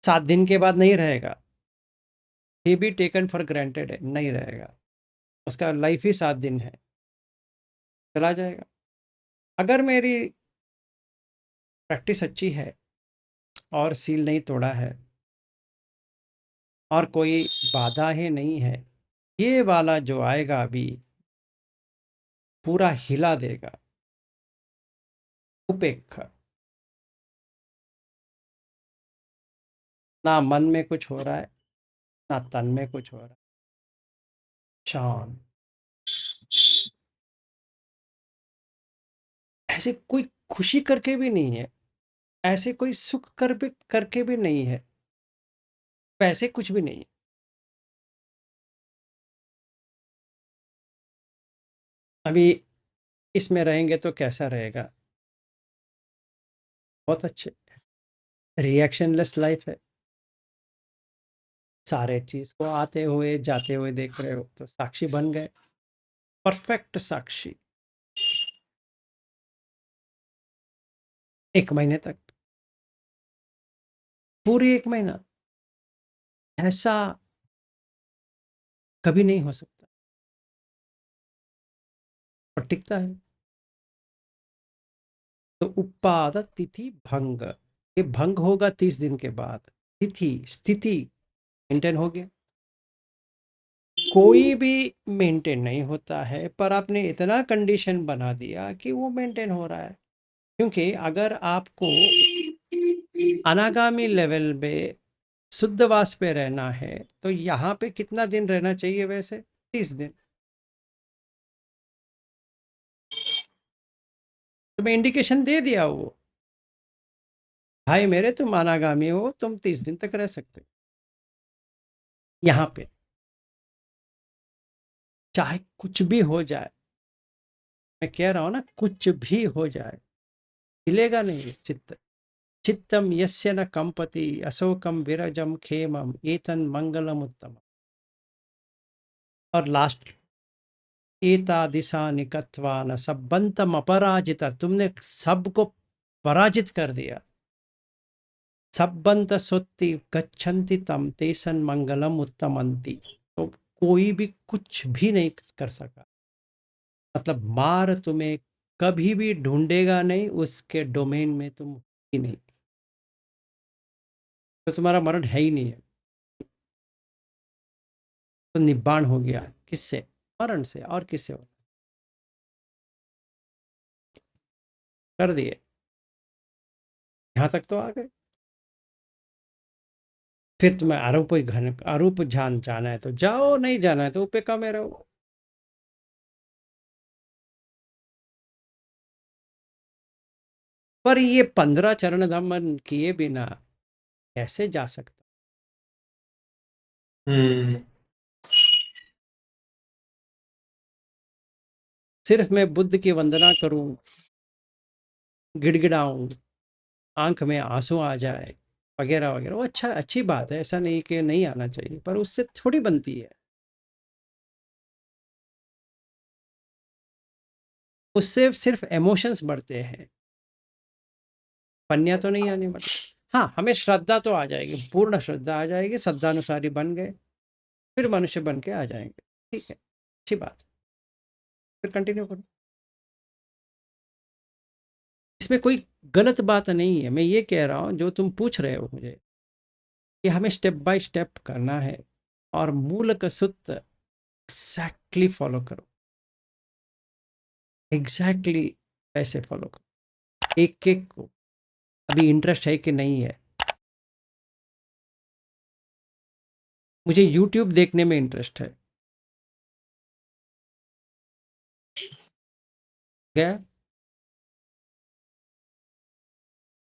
7 दिन के बाद नहीं रहेगा, ये भी टेकन फॉर ग्रांटेड है, नहीं रहेगा। उसका लाइफ ही 7 दिन है, चला जाएगा। अगर मेरी प्रैक्टिस अच्छी है और सील नहीं तोड़ा है और कोई बाधा ही नहीं है। ये वाला जो आएगा अभी पूरा हिला देगा। उपेक्षा, ना मन में कुछ हो रहा है ना तन में कुछ हो रहा है। शांत, ऐसे कोई खुशी करके भी नहीं है, ऐसे कोई सुख करके भी नहीं है, पैसे कुछ भी नहीं है। अभी इसमें रहेंगे तो कैसा रहेगा? बहुत अच्छे। रिएक्शनलेस लाइफ है। सारे चीज को आते हुए जाते हुए देख रहे हो तो साक्षी बन गए, परफेक्ट साक्षी। 1 महीने तक, पूरी 1 महीना, ऐसा कभी नहीं हो सकता और टिकता है। तो उपाद तिथि भंग, ये भंग होगा 30 दिन के बाद। तिथि स्थिति मेंटेन हो गया। कोई भी मेंटेन नहीं होता है, पर आपने इतना कंडीशन बना दिया कि वो मेंटेन हो रहा है। क्योंकि अगर आपको अनागामी लेवल पे शुद्धवास पे रहना है तो यहाँ पे कितना दिन रहना चाहिए वैसे? 30 दिन। तो मैं इंडिकेशन दे दिया वो, भाई मेरे तुम अनागामी हो, तुम 30 दिन तक रह सकते हो यहाँ पे, चाहे कुछ भी हो जाए। मैं कह रहा हूँ ना, कुछ भी हो जाए, हिलेगा नहीं चित्त। चित्तम यस्य न कंपति अशोकम विरजम खेमम एतन मंगलम उत्तम। और लास्ट, एता दिशा निकत्वा न सबंतम अपराजिता, तुमने सबको पराजित कर दिया। सब्बंत सोत्ति गच्छन्ति तम तेसन मंगलम उत्तमंती। तो कोई भी कुछ भी नहीं कर सका, मतलब मार तुम्हें कभी भी ढूंढेगा नहीं, उसके डोमेन में तुम ही नहीं, तो तुम्हारा मरण है ही नहीं है। तो निब्बाण हो गया किससे? मरण से। और किससे हो? कर दिए, यहाँ तक तो आ गए। फिर तुम्हें आरोप घन आरोप जाना है तो जाओ, नहीं जाना है तो उपेक्षा में रहो। पर ये 15 चरण दमन किए बिना कैसे जा सकता? हम्म। सिर्फ मैं बुद्ध की वंदना करूं, गिड़गिड़ाऊं, आंख में आंसू आ जाए वगैरह वगैरह, वो अच्छा, अच्छी बात है, ऐसा नहीं कि नहीं आना चाहिए, पर उससे थोड़ी बनती है। उससे सिर्फ इमोशंस बढ़ते हैं, पन्या तो नहीं आने वाली। हाँ, हमें श्रद्धा तो आ जाएगी, पूर्ण श्रद्धा आ जाएगी, श्रद्धानुसारी बन गए, फिर मनुष्य बन के आ जाएंगे। ठीक है, अच्छी बात। फिर कंटिन्यू करो। इसमें कोई गलत बात नहीं है। मैं ये कह रहा हूँ जो तुम पूछ रहे हो मुझे, कि हमें स्टेप बाय स्टेप करना है और मूल का सूत्र एग्जैक्टली फॉलो करो, एग्जैक्टली ऐसे फॉलो करो एक एक को। अभी इंटरेस्ट है कि नहीं है? मुझे यूट्यूब देखने में इंटरेस्ट है, गया,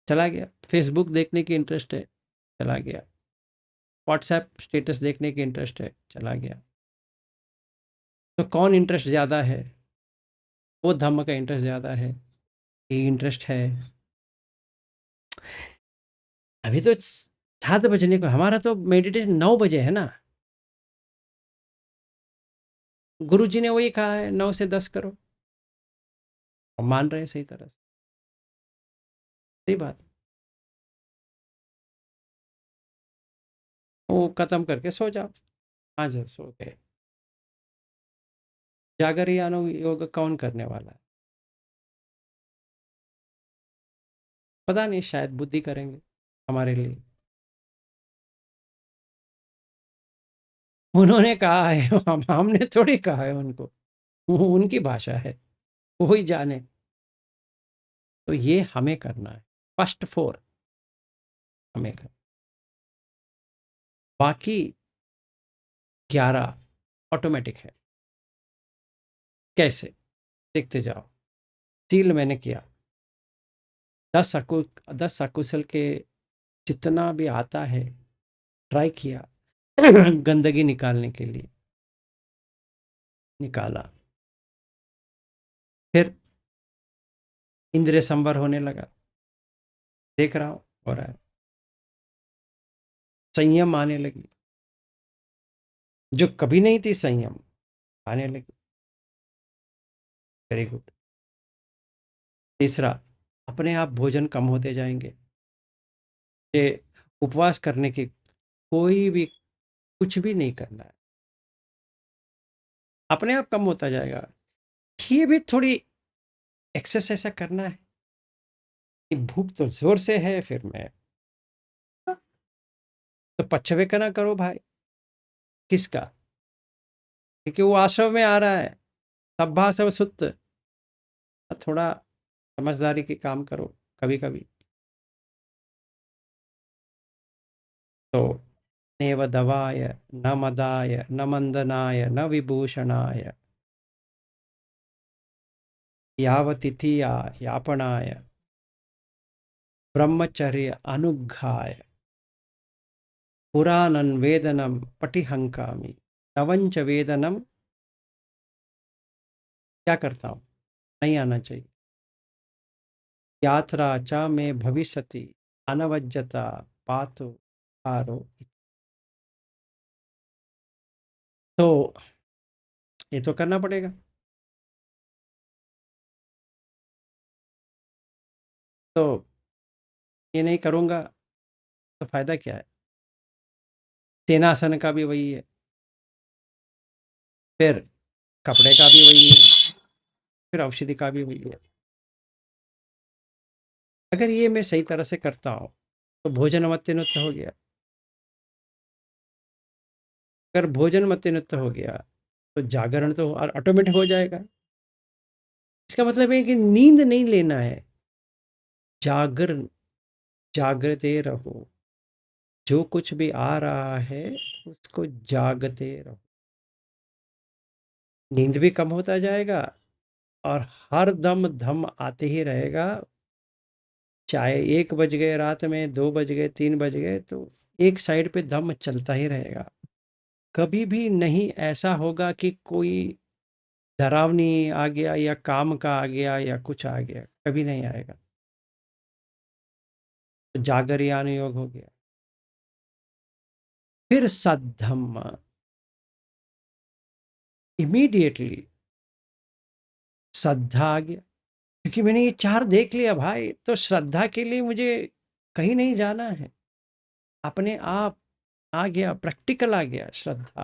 चला गया। फेसबुक देखने की इंटरेस्ट है, चला गया। व्हाट्सएप स्टेटस देखने की इंटरेस्ट है, चला गया। तो कौन इंटरेस्ट ज़्यादा है? वो धम्म का इंटरेस्ट ज़्यादा है, ये इंटरेस्ट है। अभी तो 7 बजने को, हमारा तो मेडिटेशन 9 बजे है ना। गुरु जी ने वही कहा है, 9 से 10 करो, और मान रहे हैं सही तरह से। सही बात। वो खत्म करके सो जाओ। आज सो गए। जागर योग कौन करने वाला है? पता नहीं, शायद बुद्धि करेंगे हमारे लिए। उन्होंने कहा है, हमने थोड़ी कहा है उनको, वो उनकी भाषा है, वो ही जाने। तो ये हमें करना है, फर्स्ट 4 हमें करना, बाकी 11 ऑटोमेटिक है। कैसे? देखते जाओ। सील मैंने किया 10 अकुशल के जितना भी आता है, ट्राई किया गंदगी निकालने के लिए, निकाला। फिर इंद्रिय संवर होने लगा, देख रहा हूँ हो रहा है। संयम आने लगी, जो कभी नहीं थी संयम आने लगी। Very good. तीसरा, अपने आप भोजन कम होते जाएंगे। ये उपवास करने की कोई भी कुछ भी नहीं करना है, अपने आप कम होता जाएगा। ये भी थोड़ी एक्सेस ऐसा करना है कि भूख तो जोर से है, फिर मैं तो पच्छवे का ना करो भाई। किसका? क्योंकि वो आश्रम में आ रहा है, सब्भा सब सुत्त। थोड़ा समझदारी के काम करो कभी कभी। तो नेव दवाय न मदाय न मंदनाय न विभूषणाय यावतिथिया यापनाय ब्रह्मचर्य अनुग्घाय पुराणं वेदनं पटिहंकामि नवंच वेदनम। क्या करता हूँ? नहीं आना चाहिए। यात्रा च में भविष्यति अनवज्यता पातु आरो। तो ये तो करना पड़ेगा। तो ये नहीं करूँगा तो फायदा क्या है? सेनासन का भी वही है, फिर कपड़े का भी वही है, फिर औषधि का भी वही है। अगर ये मैं सही तरह से करता हूँ तो भोजन मत्तिनुत्त हो गया। अगर भोजन मत्तिनुत्त हो गया तो जागरण तो ऑटोमेटिक हो जाएगा। इसका मतलब है कि नींद नहीं लेना है, जागर जागते रहो। जो कुछ भी आ रहा है उसको जागते रहो। नींद भी कम होता जाएगा और हर दम धम आते ही रहेगा। चाहे 1 बज गए रात में, 2 बज गए, 3 बज गए, तो एक साइड पे धम चलता ही रहेगा। कभी भी नहीं ऐसा होगा कि कोई डरावनी आ गया या काम का आ गया या कुछ आ गया, कभी नहीं आएगा। तो जागरयान योग हो गया। फिर सद्धम्म, इमीडिएटली श्रद्धा आ गया। क्योंकि मैंने ये 4 देख लिया भाई, तो श्रद्धा के लिए मुझे कहीं नहीं जाना है, अपने आप आ गया, प्रैक्टिकल आ गया श्रद्धा।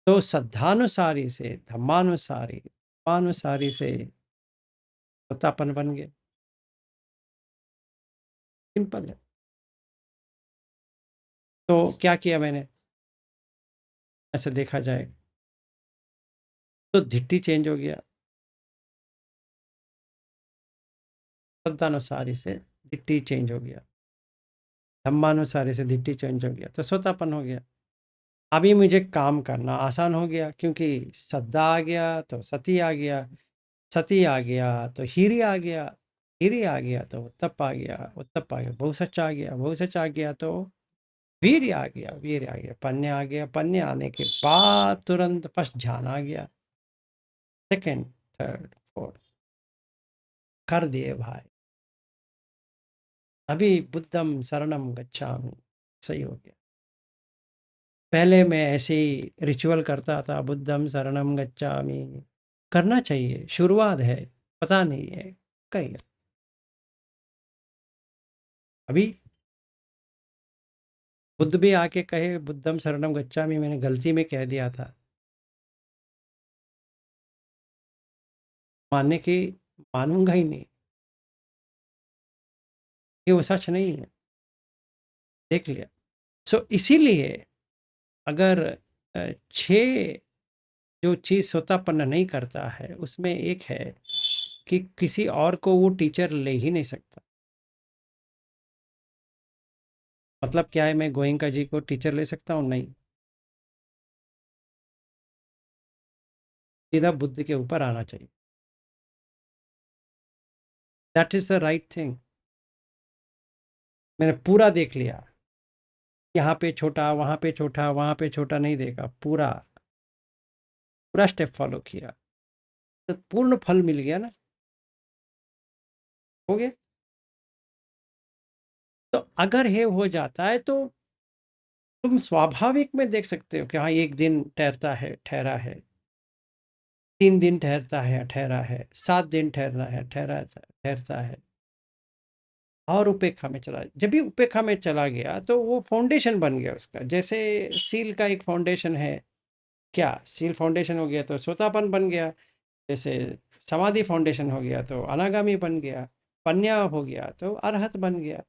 तो श्रद्धानुसारी से धम्मानुसारी से स्वतापन बन गया। सिंपल है। तो क्या किया मैंने, ऐसे देखा जाए तो धिट्टी चेंज हो गया, श्रद्धानुसारी से धिट्टी चेंज हो गया, धम्मानुसारी से धिट्टी चेंज हो गया, तो स्वतापन हो गया। अभी मुझे काम करना आसान हो गया, क्योंकि श्रद्धा आ गया तो सती आ गया, सती आ गया तो हीरी आ गया, हीरी आ गया तो उत्तप आ गया, उत्तप आ गया बहुसच आ गया, बहुसच आ गया तो वीर्य आ गया, वीर्य आ गया पन्य आ गया, पन्य आने के बाद तुरंत फर्स्ट ध्यान आ गया, सेकंड, थर्ड, फोर्थ कर दिए भाई। अभी बुद्धम शरणम गच्छामि सही हो गया। पहले मैं ऐसे ही रिचुअल करता था, बुद्धम शरणम गच्छामि। करना चाहिए, शुरुआत है, पता नहीं है कहीं। अभी बुद्ध भी आके कहे बुद्धम शरणम गच्छामि, मैंने गलती में कह दिया था, मानने की मानूंगा ही नहीं। ये वो सच नहीं है, देख लिया। सो इसीलिए अगर 6 जो चीज़ स्वतःपन्न नहीं करता है, उसमें एक है कि किसी और को वो टीचर ले ही नहीं सकता। मतलब क्या है, मैं गोयंका जी को टीचर ले सकता हूँ? नहीं, सीधा बुद्ध के ऊपर आना चाहिए। That is the right thing. मैंने पूरा देख लिया, यहाँ पे छोटा, वहाँ पे छोटा, वहाँ पे छोटा नहीं देखा, पूरा पूरा स्टेप फॉलो किया, तो पूर्ण फल मिल गया ना, हो गया। तो अगर ये हो जाता है तो तुम स्वाभाविक में देख सकते हो कि हाँ, एक दिन ठहरता है, ठहरा है, 3 दिन ठहरता है, ठहरा है, 7 दिन ठहरना है, ठहरता है, और उपेक्षा में चला। जब भी उपेक्षा में चला गया तो वो फाउंडेशन बन गया उसका। जैसे सील का एक फाउंडेशन है, क्या सील फाउंडेशन हो गया तो सोतापन बन गया, जैसे समाधि फाउंडेशन हो गया तो अनागामी बन गया, पन्या हो गया तो अरहत बन गया,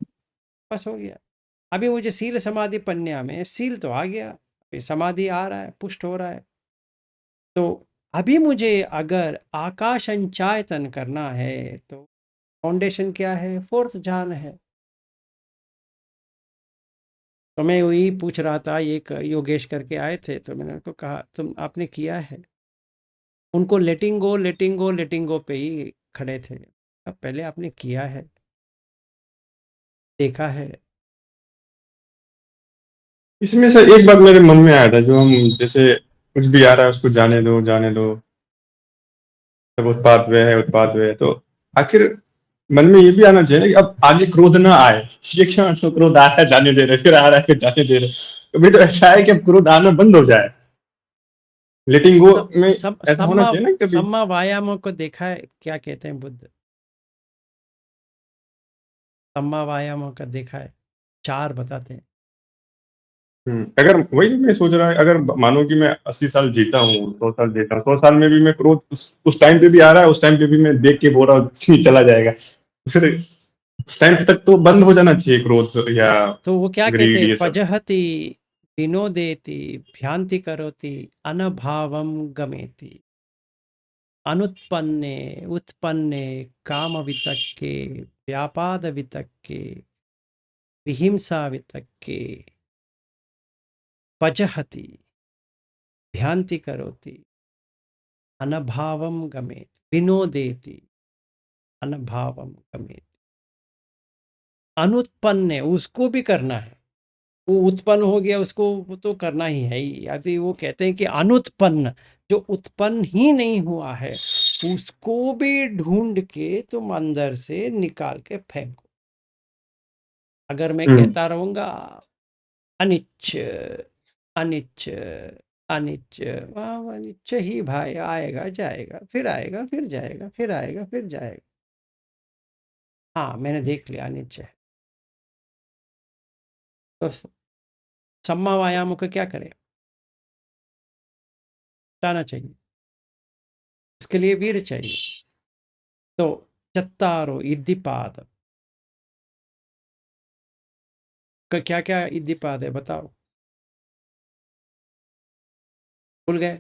बस हो गया। अभी मुझे सील समाधि पन्या में सील तो आ गया, अभी समाधि आ रहा है, पुष्ट हो रहा है। तो अभी मुझे अगर आकाशंचायतन करना है तो फाउंडेशन क्या है? फोर्थ जान है। तो मैं वही पूछ रहा था, एक योगेश करके आए थे, तो मैंने उनको कहा तुम आपने किया है? उनको लेटिंग गो लेटिंग गो लेटिंग गो पे ही खड़े थे। अब पहले आपने किया है, देखा है? इसमें से एक बात मेरे मन में आया था, जो हम जैसे कुछ भी आ रहा है उसको जाने दो, जाने दो, सब उत्पाद वे है, उत्पाद वे है, तो आखिर मन में ये भी आना चाहिए ना कि अब आगे क्रोध ना आए। ये क्यों, तो क्रोध आ रहा है जाने दे रहे, फिर आ रहा है फिर जाने दे रहे, तो भी तो ऐसा है कि अब क्रोध आना बंद हो जाए। लेटिंग गो सब में सब ऐसा होना सम्मा चाहिए ना कभी। सम्मा वायामों को देखा है, क्या कहते हैं बुद्ध? सम्मा वायामों का देखा है, 4 बताते हैं। अगर वही मैं सोच रहा है, अगर मानो कि मैं 80 साल जीता हूँ, 100 साल जीता हूँ, 100 साल में भी मैं क्रोध उस टाइम पे भी आ रहा है, उस टाइम पे भी मैं देख के बोल रहा हूँ चला जाएगा, फिर उस टाइम तक तो बंद हो जाना चाहिए क्रोध या तो वो क्या कहते ग्रीड हैं? ये सब। पजहति विनोदेति भ्रांति करोति अनभावम गमेति, अनुत्पन्ने उत्पन्ने काम वितक्के व्यापाद वितक्के विहिंसा वितक्के पजहति भ्रांति करोति अनभावम गमेति विनोदेति अनभावम गमेति। अनुत्पन्न उसको भी करना है, वो उत्पन्न हो गया उसको वो तो करना ही है ही। अभी वो कहते हैं कि अनुत्पन्न, जो उत्पन्न ही नहीं हुआ है उसको भी ढूंढ के तुम अंदर से निकाल के फेंको। अगर मैं हम्म कहता रहूंगा अनिच्छ अनिच्छ अनिच्छ, वाह अनिच्छ ही भाई, आएगा जाएगा, फिर आएगा फिर जाएगा, फिर आएगा फिर जाएगा। हाँ, मैंने देख लिया अनिच्छ है। तो सम्मा वायाम को क्या करें? हटाना चाहिए, इसके लिए वीर चाहिए। तो चत्तारो इद्दिपाद का क्या क्या इद्दिपाद है बताओ? भूल गए या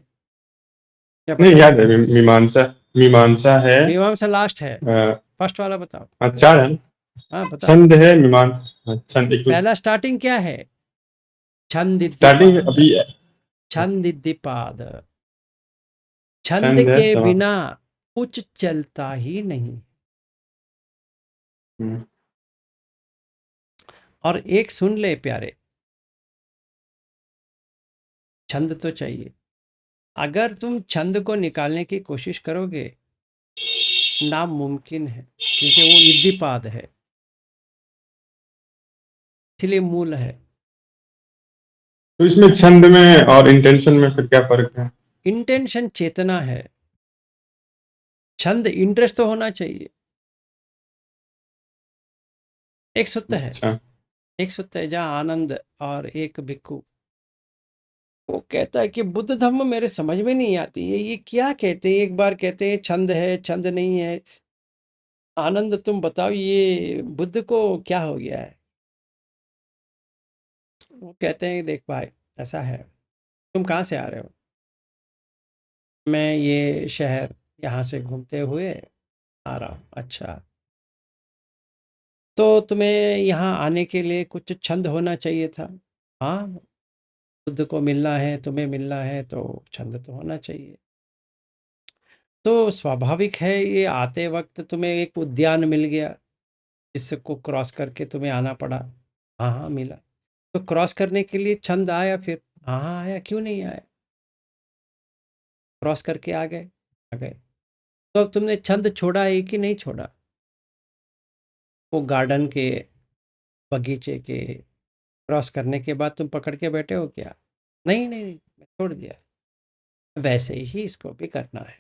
नहीं, बताऊं? याद है, मीमांसा, मीमांसा है। मीमांसा लास्ट है, अ, फर्स्ट वाला बताओ। अच्छा है ना? हाँ बताओ। छंद है, मीमांसा, छंद एक तो पहला स्टार्टिंग क्या है? छंद स्टार्टिंग इद्दिपाद, अभी। छंद इद्दिपाद। छंद छंद है के समा। बिना कुछ चलता ही नहीं। हम्म, और एक सुन ले प्यारे, छंद तो चाहिए। अगर तुम छंद को निकालने की कोशिश करोगे, नामुमकिन है, क्योंकि वो इद्दिपाद है, इसलिए मूल है। तो इसमें छंद में और इंटेंशन में फिर क्या फर्क है? इंटेंशन चेतना है, छंद इंटरेस्ट तो होना चाहिए। एक सूत्र है, अच्छा। एक सूत्र है जहाँ आनंद और एक भिक्खु, वो कहता है कि बुद्ध धर्म मेरे समझ में नहीं आती है, ये क्या कहते हैं? एक बार कहते हैं छंद है, छंद नहीं है, आनंद तुम बताओ, ये बुद्ध को क्या हो गया है? वो कहते हैं देख भाई, ऐसा है, तुम कहाँ से आ रहे हो? मैं ये शहर यहाँ से घूमते हुए आ रहा हूँ। अच्छा, तो तुम्हें यहाँ आने के लिए कुछ छंद होना चाहिए था। हाँ, बुद्ध को मिलना है, तुम्हें मिलना है, तो छंद तो होना चाहिए। तो स्वाभाविक है, ये आते वक्त तुम्हें एक उद्यान मिल गया जिसको क्रॉस करके तुम्हें आना पड़ा। हाँ हाँ, मिला। तो क्रॉस करने के लिए छंद आया फिर। हाँ हाँ आया, क्यों नहीं आया? क्रॉस करके आ गए, आ गए। तो अब तुमने छंद छोड़ा है कि नहीं छोड़ा? वो गार्डन के, बगीचे के क्रॉस करने के बाद तुम पकड़ के बैठे हो क्या? नहीं नहीं नहीं, मैं छोड़ दिया। वैसे ही इसको भी करना है।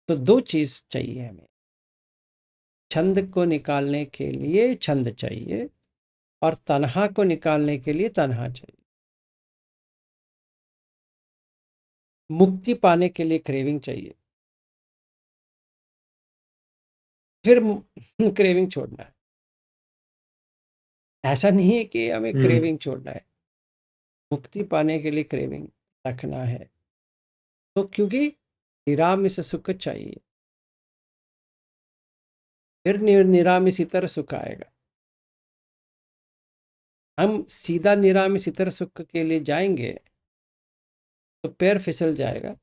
तो दो चीज चाहिए हमें, छंद को निकालने के लिए छंद चाहिए, और तन्हा को निकालने के लिए तन्हा चाहिए। मुक्ति पाने के लिए क्रेविंग चाहिए, फिर क्रेविंग छोड़ना है। ऐसा नहीं है कि हमें हम्म क्रेविंग छोड़ना है, मुक्ति पाने के लिए क्रेविंग रखना है। तो क्योंकि निरामिष सुख चाहिए, फिर निरामिष इतर सुख आएगा। हम सीधा निरामिष इतर सुख के लिए जाएंगे तो पैर फिसल जाएगा,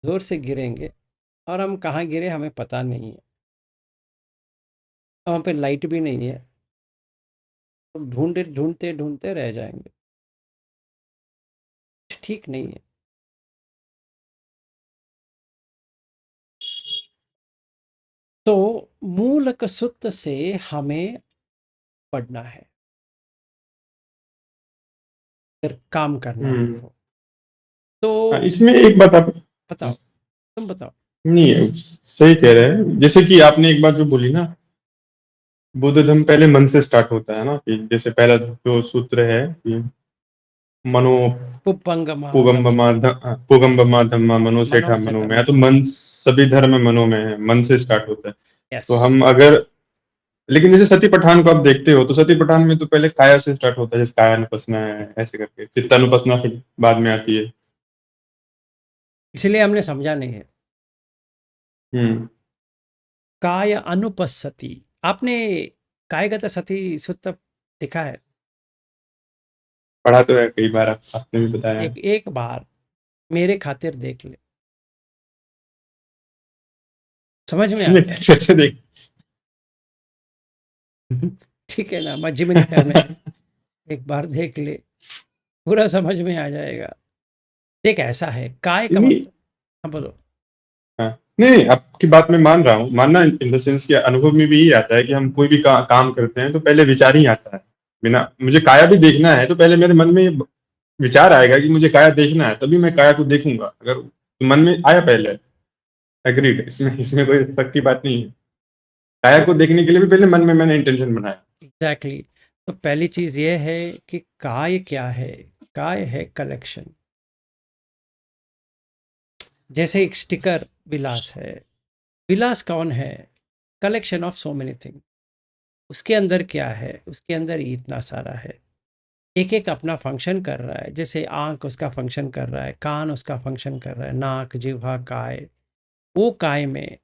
जोर से गिरेंगे, और हम कहाँ गिरे हमें पता नहीं है। वहाँ पे लाइट भी नहीं है, तो ढूंढते ढूंढते ढूंढते रह जाएंगे। ठीक नहीं है। तो मूलक सूत्र से हमें पढ़ना है, अगर काम करना है हम्म। हाँ, तो इसमें एक बात आप, बताओ, तुम बताओ। नहीं, सही कह रहे हैं। जैसे कि आपने एक बात जो बोली ना, बुद्ध धर्म पहले मन से स्टार्ट होता है ना, कि जैसे पहला जो सूत्र है कि मनो पुपंगमा पुगम्बमा पुगम्बमा धम्मा मनो मनोसेठा से मनो में, या मनो। तो मन, सभी धर्म मनो में है, मन से स्टार्ट होता है। यस। तो हम अगर, लेकिन जैसे सती पठान को आप देखते हो, तो सती पठान में तो पहले काया से स्टार्ट होता है, जैसे कायानुपसना है, ऐसे करके चित्तानुपसना फिर बाद में आती है। इसलिए हमने समझा नहीं है। हम्म। काय अनुपस्थिति, आपने कायगत सती सूत्र देखा है? पढ़ा तो है कई बार, आपने भी बताया है। एक एक बार मेरे खातिर देख ले, समझ में आ जाए। फिर से देख। ठीक है ना, मज्जिम निकाय में एक बार देख ले, पूरा समझ में आ जाएगा। देख, ऐसा है, काय का नहीं, मतलब, हाँ बोलो। हाँ, नहीं नहीं, आपकी बात मैं मान रहा हूँ, मानना इन द सेंस कि अनुभव में भी यही आता है कि हम कोई भी काम करते हैं तो पहले विचार ही आता है। बिना मुझे काया भी देखना है तो पहले मेरे मन में ये विचार आएगा कि मुझे काया देखना है, तभी मैं काया को देखूंगा। अगर मन में आया पहले, एग्रीड, इसमें इसमें कोई शक की बात नहीं है। काया तो को देखने के लिए भी पहले मन में मैंने इंटेंशन बनाया। एग्जैक्टली, तो पहली चीज ये है कि काय क्या है? काय है कलेक्शन। जैसे एक स्टिकर विलास है, विलास कौन है? Collection of so many thing. उसके अंदर क्या है? उसके अंदर इतना सारा है, एक एक अपना फंक्शन कर रहा है। जैसे आंख उसका फंक्शन कर रहा है, कान उसका फंक्शन कर रहा है, नाक, जिह्वा, काय। वो काय में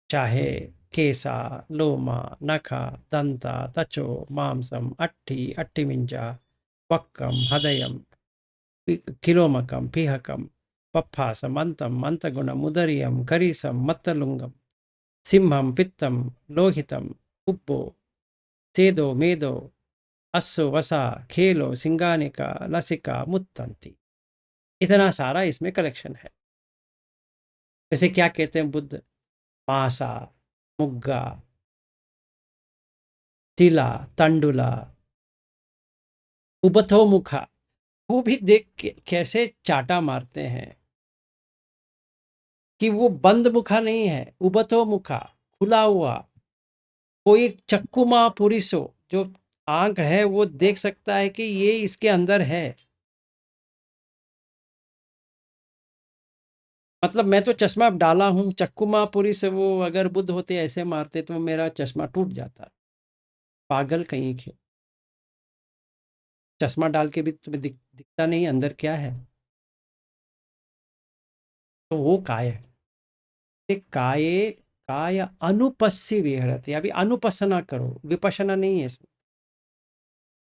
चाहे केसा, लोमा, नखा, दंता, तचो, मांसम, अट्ठी, अट्टिमिंजा, पक्कम, हृदयम, किलोमकम, पिहकम, पप्फासम, अंतम, अंतगुणम, उदरियम, करीसम, मत्तलुंगम, सिंहम, पित्तम, लोहितम, उब्बो, सेदो, मेदो, अस्सो, वसा, खेलो, सिंगानिका, लसिका, मुत्तंती। इतना सारा इसमें कलेक्शन है। वैसे क्या कहते हैं बुद्ध? मासा, मुग्गा, तिला, तंडुला, उबथो मुखा। वो भी देख के कैसे चाटा मारते हैं कि वो बंद मुखा नहीं है, उबथो मुखा, खुला हुआ। कोई चक्कुमा पुरिसो, जो आंख है वो देख सकता है कि ये इसके अंदर है। मतलब मैं तो चश्मा अब डाला हूँ, चक्कू मापुरी से वो अगर बुद्ध होते ऐसे मारते तो मेरा चश्मा टूट जाता। पागल कहीं के, चश्मा डाल के भी तुम्हें दिखता नहीं अंदर क्या है। तो वो काय है, ये काये काय अनुपस्सी विहरति। अभी अनुपसना करो, विपशना नहीं है इसमें।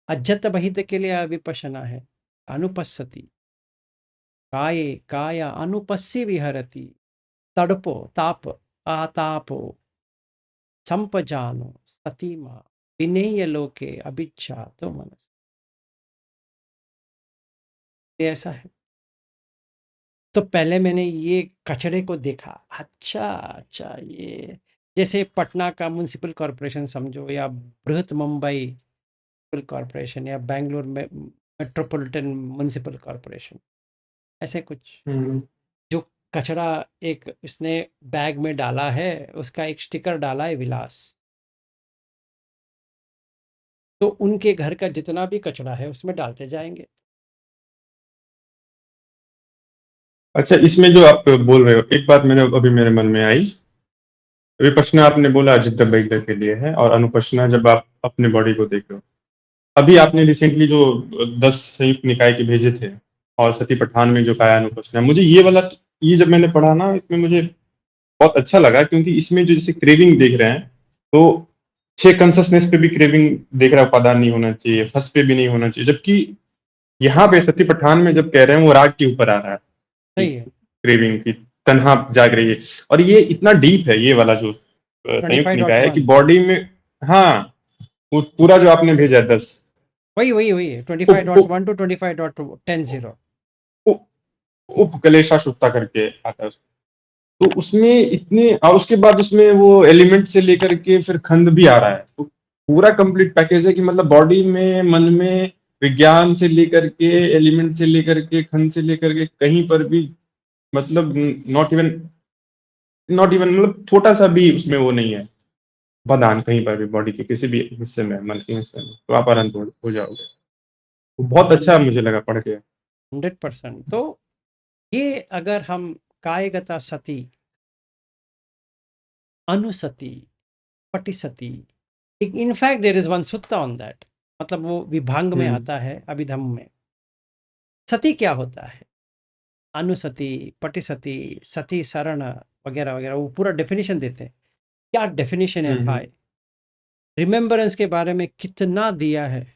अज्जत बहित के लिए विपशना है, अनुपस्सति। काये काय अनुपस्सी विहरति, तड़पो ताप आतापो संपजानो सतीमा विनेय लोके अभिच्छा तो मनस। ये ऐसा है। तो पहले मैंने ये कचरे को देखा, अच्छा अच्छा, ये जैसे पटना का म्युनिसिपल कॉरपोरेशन समझो, या बृहत मुंबई म्युनिसिपल कॉरपोरेशन, या बैंगलोर में मेट्रोपॉलिटन म्युनिसिपल कॉरपोरेशन, ऐसे कुछ। हम्म। जो कचरा एक इसने बैग में डाला है, उसका एक स्टिकर डाला है विलास, तो उनके घर का जितना भी कचरा है उसमें डालते जाएंगे। अच्छा, इसमें जो आप बोल रहे हो, एक बात मेरे मन में आई। विपश्यना आपने बोला जिद्द वैद्य के लिए है, और अनुपश्यना जब आप अपने बॉडी को देख रहे हो। अभी आपने रिसेंटली जो 10 संयुक्त निकाय के भेजे थे, और सती पठान में जो काया अनुपश्यना, मुझे ये जब मैंने पढ़ा ना, इसमें मुझे बहुत अच्छा लगा, क्योंकि इसमें जो जैसे क्रेविंग देख रहे हैं, तो 6 कॉन्शसनेस पे भी क्रेविंग देख रहा है, उपादान नहीं होना चाहिए, फर्स्ट पे भी नहीं होना चाहिए, जबकि यहाँ पे सती पठान में जब कह रहे हैं वो राग के ऊपर आ रहा है कि सही है। क्रेविंग की तन्हा जाग रही है। और ये इतना डीप है, ये वाला जो संयुक्त निकाय है, कि 25.1 बॉडी में, हाँ, वो पूरा जो आपने भेजा है 10, वही वही वही है, उप उप 25.1 to 25.10। उप उपकलेशा सुप्ता करके आता है। तो उसमें इतने, और उसके बाद उसमें वो एलिमेंट से लेकर के फिर खंड भी आ रहा है, तो पूरा कंप्लीट पैकेज है, कि मतलब बॉडी में, मन में, विज्ञान से लेकर के, एलिमेंट से लेकर के, खंड से लेकर के, कहीं पर भी, मतलब नॉट इवन मतलब छोटा सा भी उसमें वो नहीं है बदान, कहीं पर भी बॉडी के किसी भी हिस्से में, मन के हिस्से में, तो आप आनंद हो जाओगे। तो बहुत अच्छा मुझे लगा पढ़ के। 100%। तो ये अगर हम कायगता सती, अनुसती, पटिसती, in fact there is one sutta on that, मतलब वो विभांग में हम्म। आता है, अभिधम में। सती क्या होता है, अनुसती, पटिसती, सती शरण वगैरह वगैरह, वो पूरा डेफिनेशन देते हैं। क्या डेफिनेशन है हम्म। भाई, रिमेम्बरेंस के बारे में कितना दिया है।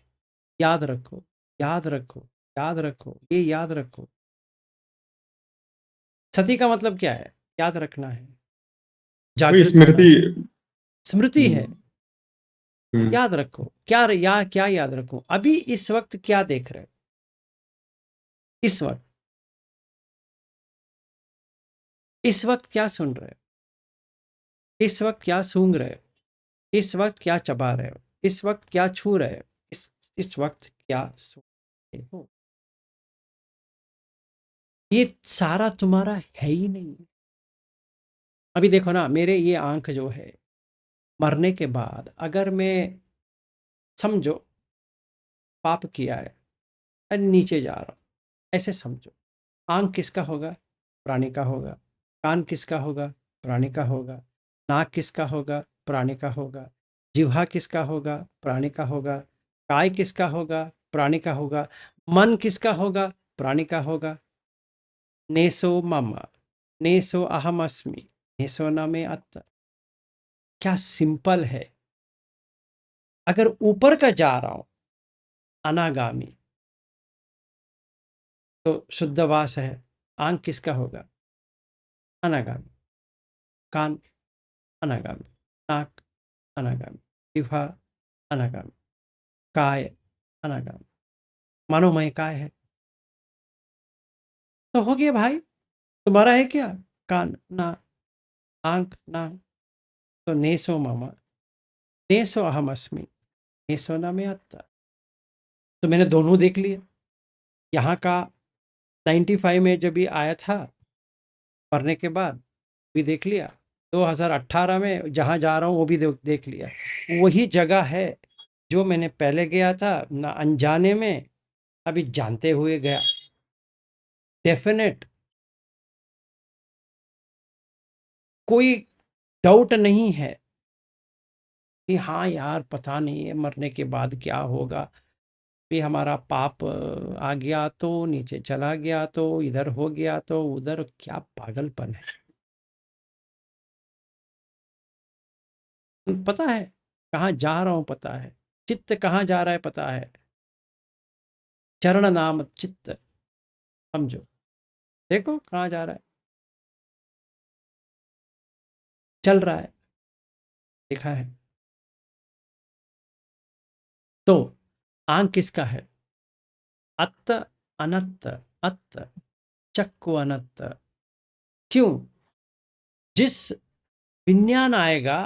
याद रखो, याद रखो, याद रखो, ये याद रखो। सती का मतलब क्या है, याद रखना है, वही जागृत होना स्मृति। है, स्मृति है। हम्म। हम्म। याद रखो, क्या याद रखो, अभी इस वक्त क्या देख रहे हो, इस वक्त, इस वक्त क्या सुन रहे हो, इस वक्त क्या सूंघ रहे हो, इस वक्त क्या चबा रहे हो, इस वक्त क्या छू रहे हो, इस वक्त क्या सुन रहे हो। ये सारा तुम्हारा है ही नहीं। अभी देखो ना, मेरे ये आंख जो है, मरने के बाद अगर मैं, समझो पाप किया है, और नीचे जा रहा हूं, ऐसे समझो, आंख किसका होगा, प्राणी का होगा। कान किसका होगा, प्राणी का होगा। नाक किसका होगा, प्राणी का होगा। जिह्वा किसका होगा, प्राणी का होगा। काय किसका होगा, प्राणी का होगा। मन किसका होगा, प्राणी का होगा। नेसो मम, नेसो अहम अस्मि, नेसो न मे अत्त। क्या सिंपल है। अगर ऊपर का जा रहा हूं, अनागामी, तो शुद्धवास है। आंख किसका होगा, अनागामी। कान अनागामी, नाक अनागामी, जिह्वा अनागामी, काय अनागामी, मनोमय काय है। तो हो गया भाई, तुम्हारा है क्या, कान ना, आंख ना, तो नेसो मम, नेसो अहम अस्मि, नेसो न मे अत्ता। तो मैंने दोनों देख लिए। यहाँ का 95 में जब ये आया था, पढ़ने के बाद भी देख लिया। 2018 में जहाँ जा रहा हूँ वो भी देख लिया। वही जगह है जो मैंने पहले गया था ना, अनजाने में, अभी जानते हुए गया। डेफिनेट कोई डाउट नहीं है कि हाँ यार पता नहीं है मरने के बाद क्या होगा, भी हमारा पाप आ गया तो नीचे चला गया तो इधर हो गया तो उधर, क्या पागलपन है। पता है कहाँ जा रहा हूँ, पता है चित्त कहाँ जा रहा है, पता है चरण नाम चित्त, समझो, देखो कहाँ जा रहा है, चल रहा है, देखा है। तो आंख किसका है? अत्त अनत्त, अत्त चक्कु अनत्त। क्यों? जिस विज्ञान आएगा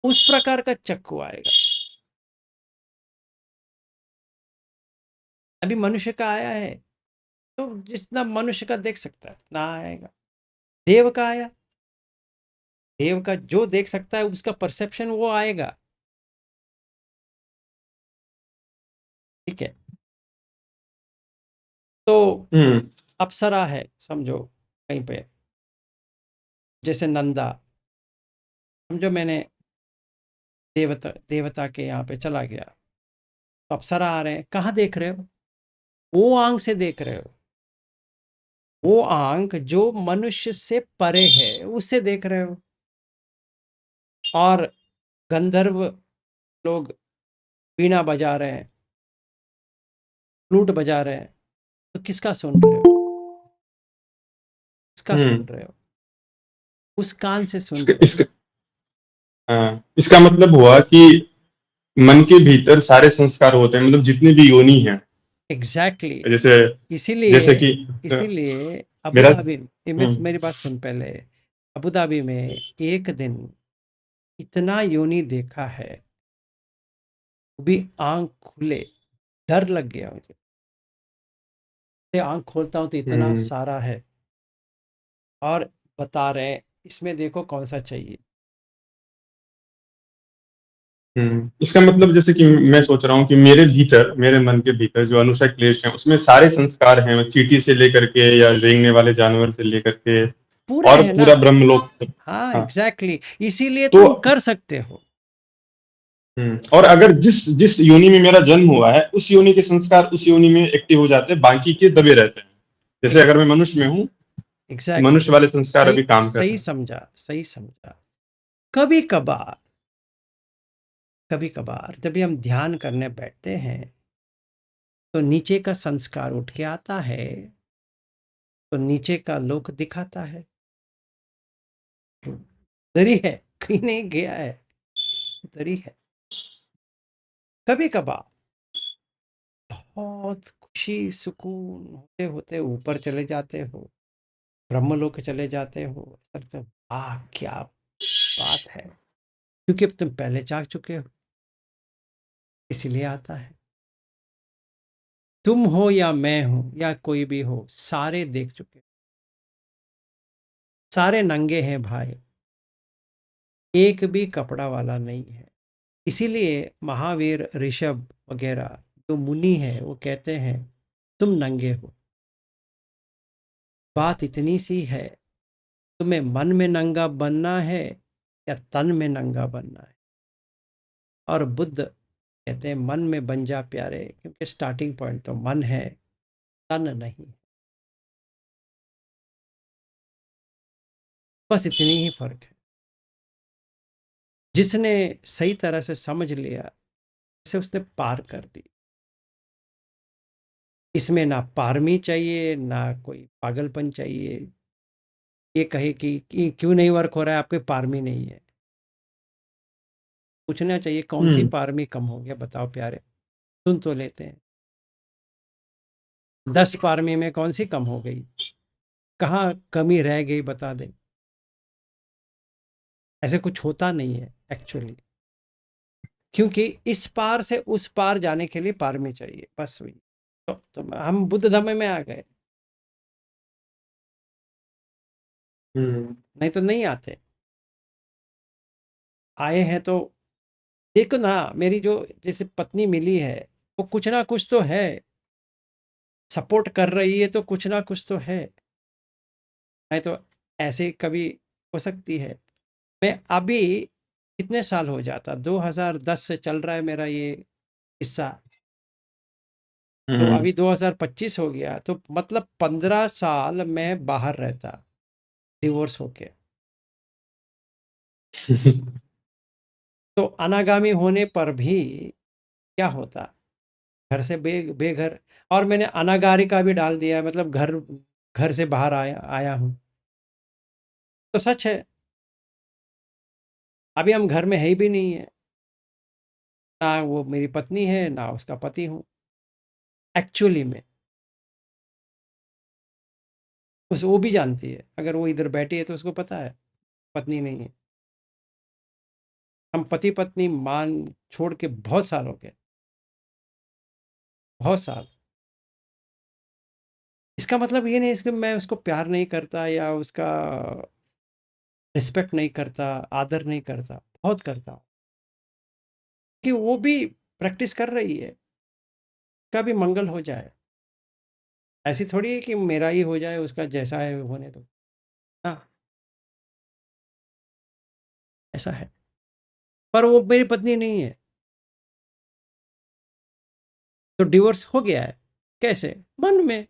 उस प्रकार का चक्कु आएगा। अभी मनुष्य का आया है तो जितना मनुष्य का देख सकता है ना आएगा। देव का आया, देव का जो देख सकता है उसका परसेप्शन वो आएगा, ठीक है। तो हम्म अप्सरा है समझो कहीं पे, जैसे नंदा, समझो मैंने देवता देवता के यहाँ पे चला गया तो अप्सरा आ रहे हैं, कहाँ देख रहे हो? वो आंख से देख रहे हो, वो आंख जो मनुष्य से परे है उससे देख रहे हो। और गंधर्व लोग वीणा बजा रहे हैं, फ्लूट बजा रहे हैं, तो किसका सुन रहे हो? किसका सुन हम्म रहे हो? उस कान से सुन इसका रहे हो। इसका इसका मतलब हुआ कि मन के भीतर सारे संस्कार होते हैं, मतलब जितनी भी योनि है। Exactly exactly. जैसे इसीलिए जैसे कि इसीलिए अबू मेरा धाबी, मेरी बात सुन पहले। अबू धाबी में एक दिन इतना योनि देखा है, वो भी आंख खुले, डर लग गया मुझे। आंख खोलता हूँ तो इतना हम्म सारा है, और बता रहे हैं इसमें देखो कौन सा चाहिए। इसका मतलब जैसे कि मैं सोच रहा हूँ कि मेरे भीतर, मेरे मन के भीतर जो अनुशय क्लेश है उसमें सारे संस्कार हैं, चींटी से लेकर के या रेंगने वाले जानवर से लेकर के पूरे और है ना। पूरा ब्रह्मलोक तक। हाँ हाँ। Exactly exactly. इसीलिए तो तुम कर सकते हो। और अगर जिस जिस योनि में मेरा जन्म हुआ है उस योनि के संस्कार उस योनि में एक्टिव हो जाते हैं, बाकी के दबे रहते हैं। जैसे अगर मैं मनुष्य में हूँ तो एग्जैक्टली मनुष्य वाले exactly. संस्कार सही अभी काम कर सही रहे हैं। समझा, सही समझा। कभी कभार, कभी कभार जब भी हम ध्यान करने बैठते हैं तो नीचे का संस्कार उठ के आता है, तो नीचे का लोक दिखाता है। दरी है, कहीं नहीं गया है, दरी है। कभी कभार बहुत खुशी सुकून होते होते ऊपर चले जाते हो, ब्रह्मलोक चले जाते हो, लगता है, वाह क्या बात है, क्योंकि अब तुम पहले जाग चुके हो, इसीलिए आता है। तुम हो या मैं हूं या कोई भी हो, सारे देख चुके हो, सारे नंगे हैं भाई, एक भी कपड़ा वाला नहीं है। इसीलिए महावीर, ऋषभ वगैरह जो मुनि है वो कहते हैं तुम नंगे हो। बात इतनी सी है, तुम्हें मन में नंगा बनना है या तन में नंगा बनना है। और बुद्ध कहते हैं मन में बन जा प्यारे, क्योंकि स्टार्टिंग पॉइंट तो मन है, तन नहीं। बस इतनी ही फर्क है। जिसने सही तरह से समझ लिया उसे उसने पार कर दी। इसमें ना पारमी चाहिए ना कोई पागलपन चाहिए, ये कहे कि क्यों नहीं वर्क हो रहा है, आपके पारमी नहीं है। पूछना चाहिए कौन सी हम्म पारमी कम हो गया बताओ प्यारे, सुन तो लेते हैं। 10 पारमी में कौन सी कम हो गई, कहाँ कमी रह गई बता दे। ऐसे कुछ होता नहीं है एक्चुअली, क्योंकि इस पार से उस पार जाने के लिए पारमी चाहिए, बस वही। तो हम बुद्ध धर्म में आ गए, हम्म नहीं तो नहीं आते। आए हैं तो देखो ना, मेरी जो जैसे पत्नी मिली है वो कुछ ना कुछ तो है, सपोर्ट कर रही है तो कुछ ना कुछ तो है, नहीं तो ऐसे कभी हो सकती है। मैं अभी कितने साल हो जाता, 2010 से चल रहा है मेरा ये किस्सा, तो हम्म। अभी 2025 हो गया, तो मतलब 15 साल मैं बाहर रहता डिवोर्स होके। तो अनागामी होने पर भी क्या होता, घर से बेघर, और मैंने अनागारी का भी डाल दिया है, मतलब घर घर से बाहर आया आया हूँ। तो सच है, अभी हम घर में है ही भी नहीं है, ना वो मेरी पत्नी है ना उसका पति हूँ एक्चुअली में। उस वो भी जानती है, अगर वो इधर बैठी है तो उसको पता है पत्नी नहीं है। हम पति पत्नी मान छोड़ के बहुत साल हो गए, बहुत साल। इसका मतलब ये नहीं इसके मैं उसको प्यार नहीं करता या उसका रिस्पेक्ट नहीं करता, आदर नहीं करता, बहुत करता हूँ, कि वो भी प्रैक्टिस कर रही है, उसका भी मंगल हो जाए। ऐसी थोड़ी है कि मेरा ही हो जाए, उसका जैसा है होने दो ना, ऐसा है। पर वो मेरी पत्नी नहीं है, तो डिवोर्स हो गया है। कैसे? मन में,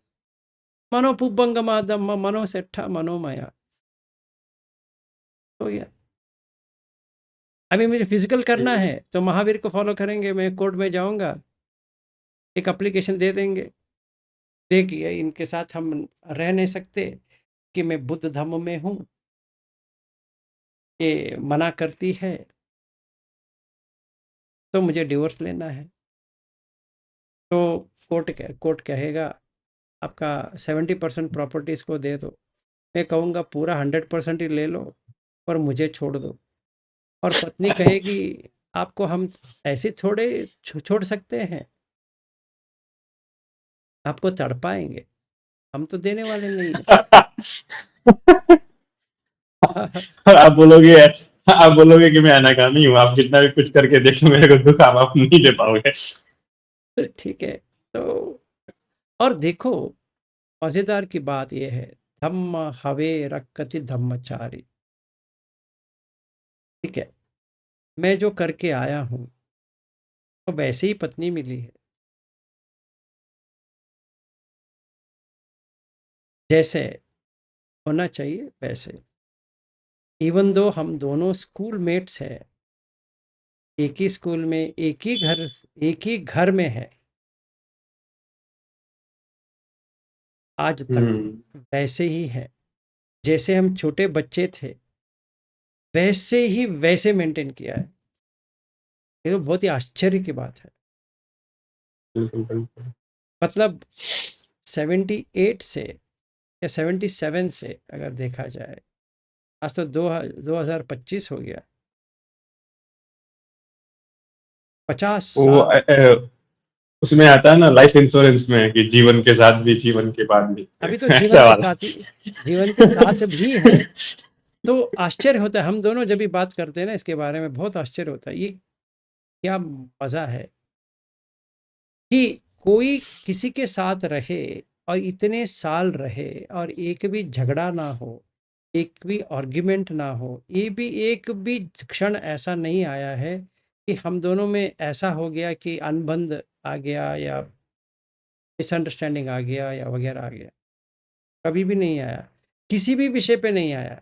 मनोपुब्बंगमादम मनोसेट्ठा मनोमया। तो ये अभी मुझे फिजिकल करना है तो महावीर को फॉलो करेंगे, मैं कोर्ट में जाऊंगा, एक एप्लीकेशन दे देंगे, देखिए इनके साथ हम रह नहीं सकते कि मैं बुद्ध धर्म में हूँ, ये मना करती है, तो मुझे डिवोर्स लेना है। तो कोर्ट कहेगा आपका 70% प्रॉपर्टीज़ को दे दो, मैं कहूँगा पूरा 100% ही ले लो पर मुझे छोड़ दो। और पत्नी कहेगी आपको हम ऐसे थोड़े छोड़ सकते हैं, आपको तड़पाएंगे, हम तो देने वाले नहीं है। आप बोलोगे कि मैं अनाकामी हूँ, आप कितना भी कुछ करके देखो मेरे को दुख आप नहीं दे पाओगे। ठीक है। तो और देखो, मजेदार की बात यह है, धम्म हवे रक्कति धम्मचारी, ठीक है, मैं जो करके आया हूँ तो वैसे ही पत्नी मिली है, जैसे होना चाहिए वैसे। इवन दो हम दोनों स्कूल मेट्स हैं, एक ही स्कूल में, एक ही घर में है आज तक, हम्म। वैसे ही है। जैसे हम छोटे बच्चे थे वैसे ही वैसे मेंटेन किया है। ये तो बहुत ही आश्चर्य की बात है। बिल्कुल बिल्कुल। मतलब 78 से या 77 से अगर देखा जाए, आज तो 2025 हो गया, 50 वो साल उसमें आता है ना लाइफ इंश्योरेंस में कि जीवन के साथ भी जीवन के बाद भी अभी तो जीवन ऐसा के वाला। साथ ही, जीवन के साथ भी है। तो आश्चर्य होता है, हम दोनों जब भी बात करते हैं ना इसके बारे में, बहुत आश्चर्य होता है, ये क्या मज़ा है कि कोई किसी के साथ रहे और इतने साल रहे और एक भी झगड़ा ना हो, एक भी आर्ग्यूमेंट ना हो, ये भी एक भी क्षण ऐसा नहीं आया है कि हम दोनों में ऐसा हो गया कि अनबंध आ गया या मिसअंडरस्टैंडिंग आ गया या वगैरह आ गया। कभी भी नहीं आया, किसी भी विषय पे नहीं आया।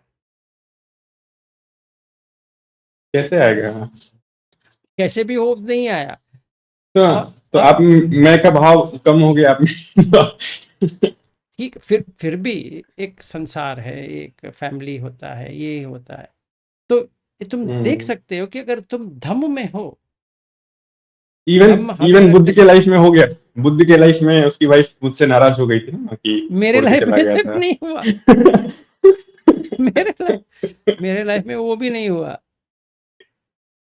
कैसे आएगा? कैसे भी हो नहीं आया। तो और तो और आप मैं का भाव कम हो गया आप में। ठीक, फिर भी एक संसार है, एक फैमिली होता है, ये होता है। तो ये तुम देख हम्म। सकते हो कि अगर तुम धम्म में हो, इवन धम्म हवे इवन बुद्ध रखते, के लाइफ में हो गया। बुद्ध के लाइफ में उसकी वाइफ मुझसे नाराज हो गई थी ना कि मेरे छोड़ के लाइफ चला में गया सिर्फ था। नहीं हुआ। मेरे लाइफ में वो भी नहीं हुआ।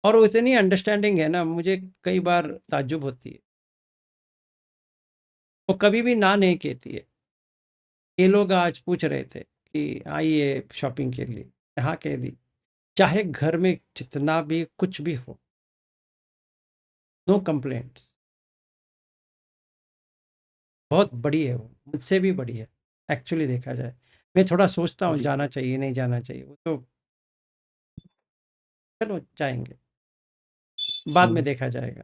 और वो इतनी अंडरस्टैंडिंग है ना, मुझे कई बार ताज्जुब होती है। वो कभी भी ना नहीं कहती है। ये लोग आज पूछ रहे थे कि आइए शॉपिंग के लिए, यहाँ कह दी, चाहे घर में जितना भी कुछ भी हो, नो कंप्लेंट्स। बहुत बड़ी है वो, मुझसे भी बड़ी है एक्चुअली देखा जाए। मैं थोड़ा सोचता हूँ जाना चाहिए नहीं जाना चाहिए, वो तो चलो जाएंगे, बाद में हम्म। देखा जाएगा।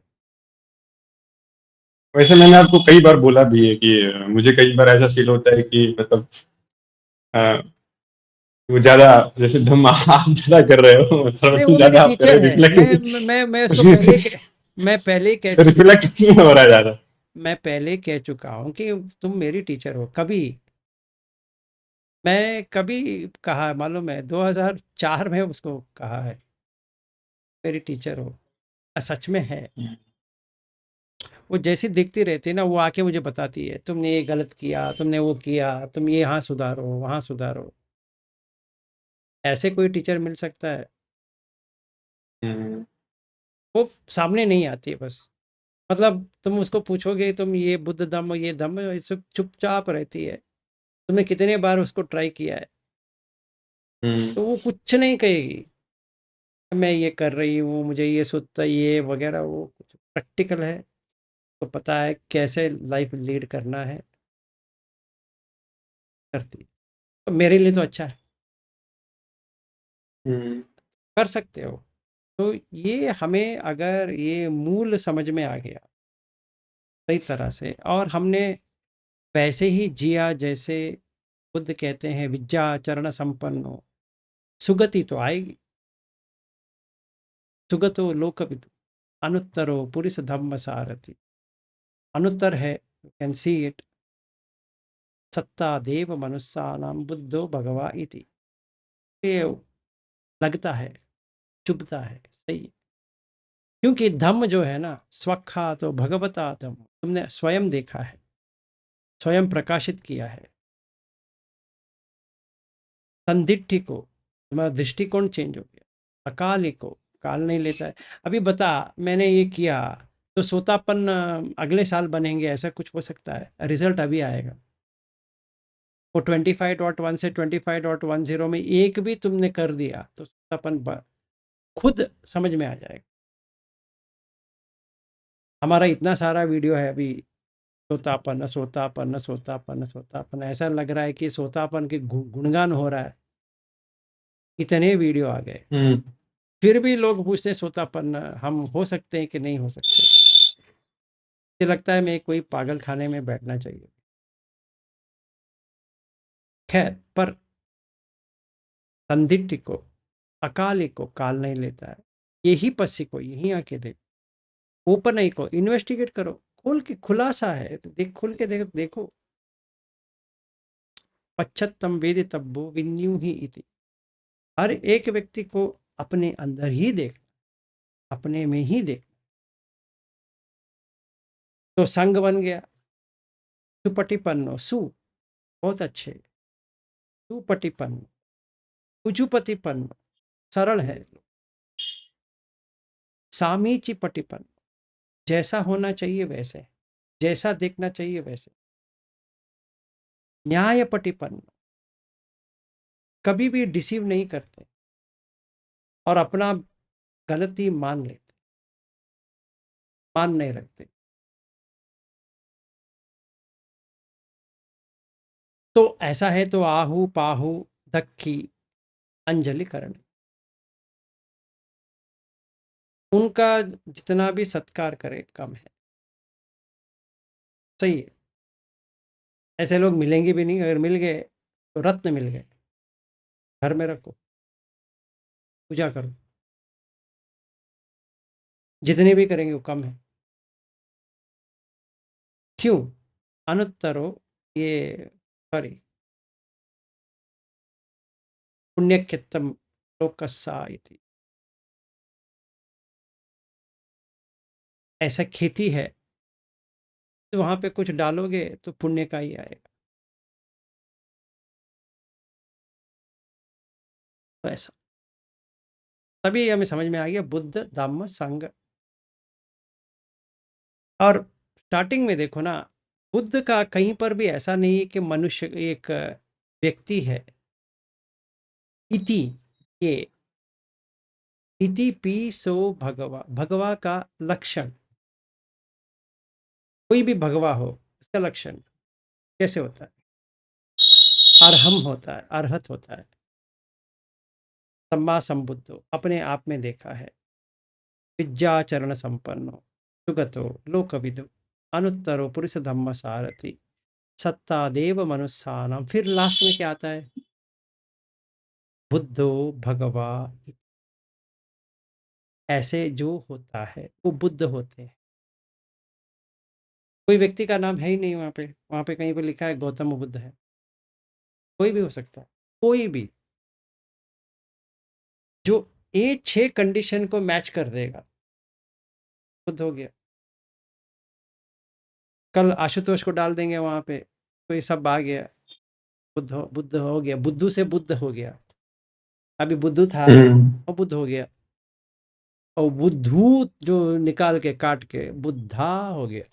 वैसे मैंने आपको कई बार बोला भी है कि मुझे कई बार ऐसा फील होता है कि मतलब अ, वो ज्यादा जैसे दम आप ज्यादा कर रहे हो, मतलब नहीं, वो मेरी ज्यादा आप कर रहे टीचर हो, है। रिफ्लेक्ट मैं उसको पहले मैं पहले ही कह चुका हूँ। रिफ्लेक्ट नहीं हो रहा है ज्यादा। मैं पहले ही कह चुका हूँ कि तुम मेरी टीचर हो। कभी मैं कभी कहा है, मालूम है, 2004 में उसको कहा है मेरी टीचर हो। सच में है। वो जैसी दिखती रहती है ना, वो आके मुझे बताती है तुमने ये गलत किया, तुमने वो किया, तुम ये यहाँ सुधारो, वहाँ सुधारो। ऐसे कोई टीचर मिल सकता है? हम्म। वो सामने नहीं आती है बस। मतलब तुम उसको पूछोगे, तुम ये बुद्ध धम्म, ये धम्म, ये सब चुपचाप रहती है। तुमने कितने बार उसको ट्राई किया है? हम्म। तो वो कुछ नहीं कहेगी। मैं ये कर रही हूँ, मुझे ये सुनता, ये वगैरह, वो कुछ प्रैक्टिकल है, तो पता है कैसे लाइफ लीड करना है, करती है। तो मेरे लिए तो अच्छा है, हम्म। कर सकते हो। तो ये हमें अगर ये मूल समझ में आ गया सही तरह से, और हमने वैसे ही जिया जैसे बुद्ध कहते हैं, विद्या चरण संपन्नो, सुगति तो आएगी। सुगतो लोकविदु, अनुत्तरो पुरुष धम्म सारथि। अनुत्तर है, यू कैन सी इट, सत्ता देव मनुष्यानाम बुद्धो भगवा इति। ये लगता है, चुभता है, सही है। क्योंकि धम्म जो है ना, स्वखा तो भगवता धम्म, तुमने स्वयं देखा है, स्वयं प्रकाशित किया है। संदिग्ध को तुम्हारा दृष्टिकोण चेंज हो गया। अकाली को काल नहीं लेता है। अभी बता, मैंने ये किया तो सोतापन अगले साल बनेंगे, ऐसा कुछ हो सकता है? रिजल्ट अभी आएगा। वो 25.1 से 25.10 में एक भी तुमने कर दिया तो सोतापन खुद समझ में आ जाएगा। हमारा इतना सारा वीडियो है अभी, सोतापन सोतापन सोतापन सोतापन, ऐसा लग रहा है कि सोतापन के गुणगान हो रहा है। इतने वीडियो आ गए, हम्म। फिर भी लोग पूछते हैं सोतापन हम हो सकते हैं कि नहीं हो सकते। मुझे लगता है मैं कोई पागल खाने में बैठना चाहिए। खैर, पर संदिग्ध को, अकाली को काल नहीं लेता है। यही पसी को यही आके देखो, ओपन आई को इन्वेस्टिगेट करो, खोल के खुलासा है तो देख, खोल के देखो। पश्चत्तम वेद तब्बो विन्यू ही इति। हर एक व्यक्ति को अपने अंदर ही देख, अपने में ही देख। तो संग बन गया। सुपटिपन्नो, सु बहुत अच्छे, सुपटिपन्नो, उजुपतिपन्नो, सरल है। सामीची पटिपन, जैसा होना चाहिए वैसे, जैसा देखना चाहिए वैसे। न्याय पटिपन, कभी भी डिसीव नहीं करते और अपना गलती मान लेते, मान नहीं रखते। तो ऐसा है तो आहु पाहु दक्खी अंजलि करण, उनका जितना भी सत्कार करे कम है। सही है। ऐसे लोग मिलेंगे भी नहीं, अगर मिल गए तो रत्न मिल गए। घर में रखो, पूजा करो, जितने भी करेंगे वो कम है। क्यों? अनुत्तरो, ये सॉरी, पुण्यक्षेत्रम लोकस्सा इति। ऐसा खेती है तो वहां पे कुछ डालोगे तो पुण्य का ही आएगा। तो ऐसा, तभी हमें समझ में आ गया बुद्ध धम्म संघ। और स्टार्टिंग में देखो ना, बुद्ध का कहीं पर भी ऐसा नहीं है कि मनुष्य एक व्यक्ति है। इति, ये इति पी सो भगवा, भगवा का लक्षण, कोई भी भगवा हो इसका लक्षण कैसे होता है? अरहम होता है, अरहत होता है। सम्मा संबुद्धो, अपने आप में देखा है। विद्याचरण संपन्नो, सुगतो लोकविदो, अनुत्तरो पुरुष धम्म सारथी, सत्ता देव मनुष्यानाम। फिर लास्ट में क्या आता है? बुद्धो भगवा। ऐसे जो होता है वो बुद्ध होते हैं। कोई व्यक्ति का नाम है ही नहीं वहां पे कहीं पे लिखा है गौतम बुद्ध है। कोई भी हो सकता है, कोई भी जो ये 6 कंडीशन को मैच कर देगा बुद्ध हो गया। कल आशुतोष को डाल देंगे वहां पे, तो ये सब आ गया, बुद्ध हो गया, बुद्धू से बुद्ध हो गया। अभी बुद्धू था और बुद्ध हो गया, और बुद्धू जो निकाल के काट के बुद्धा हो गया।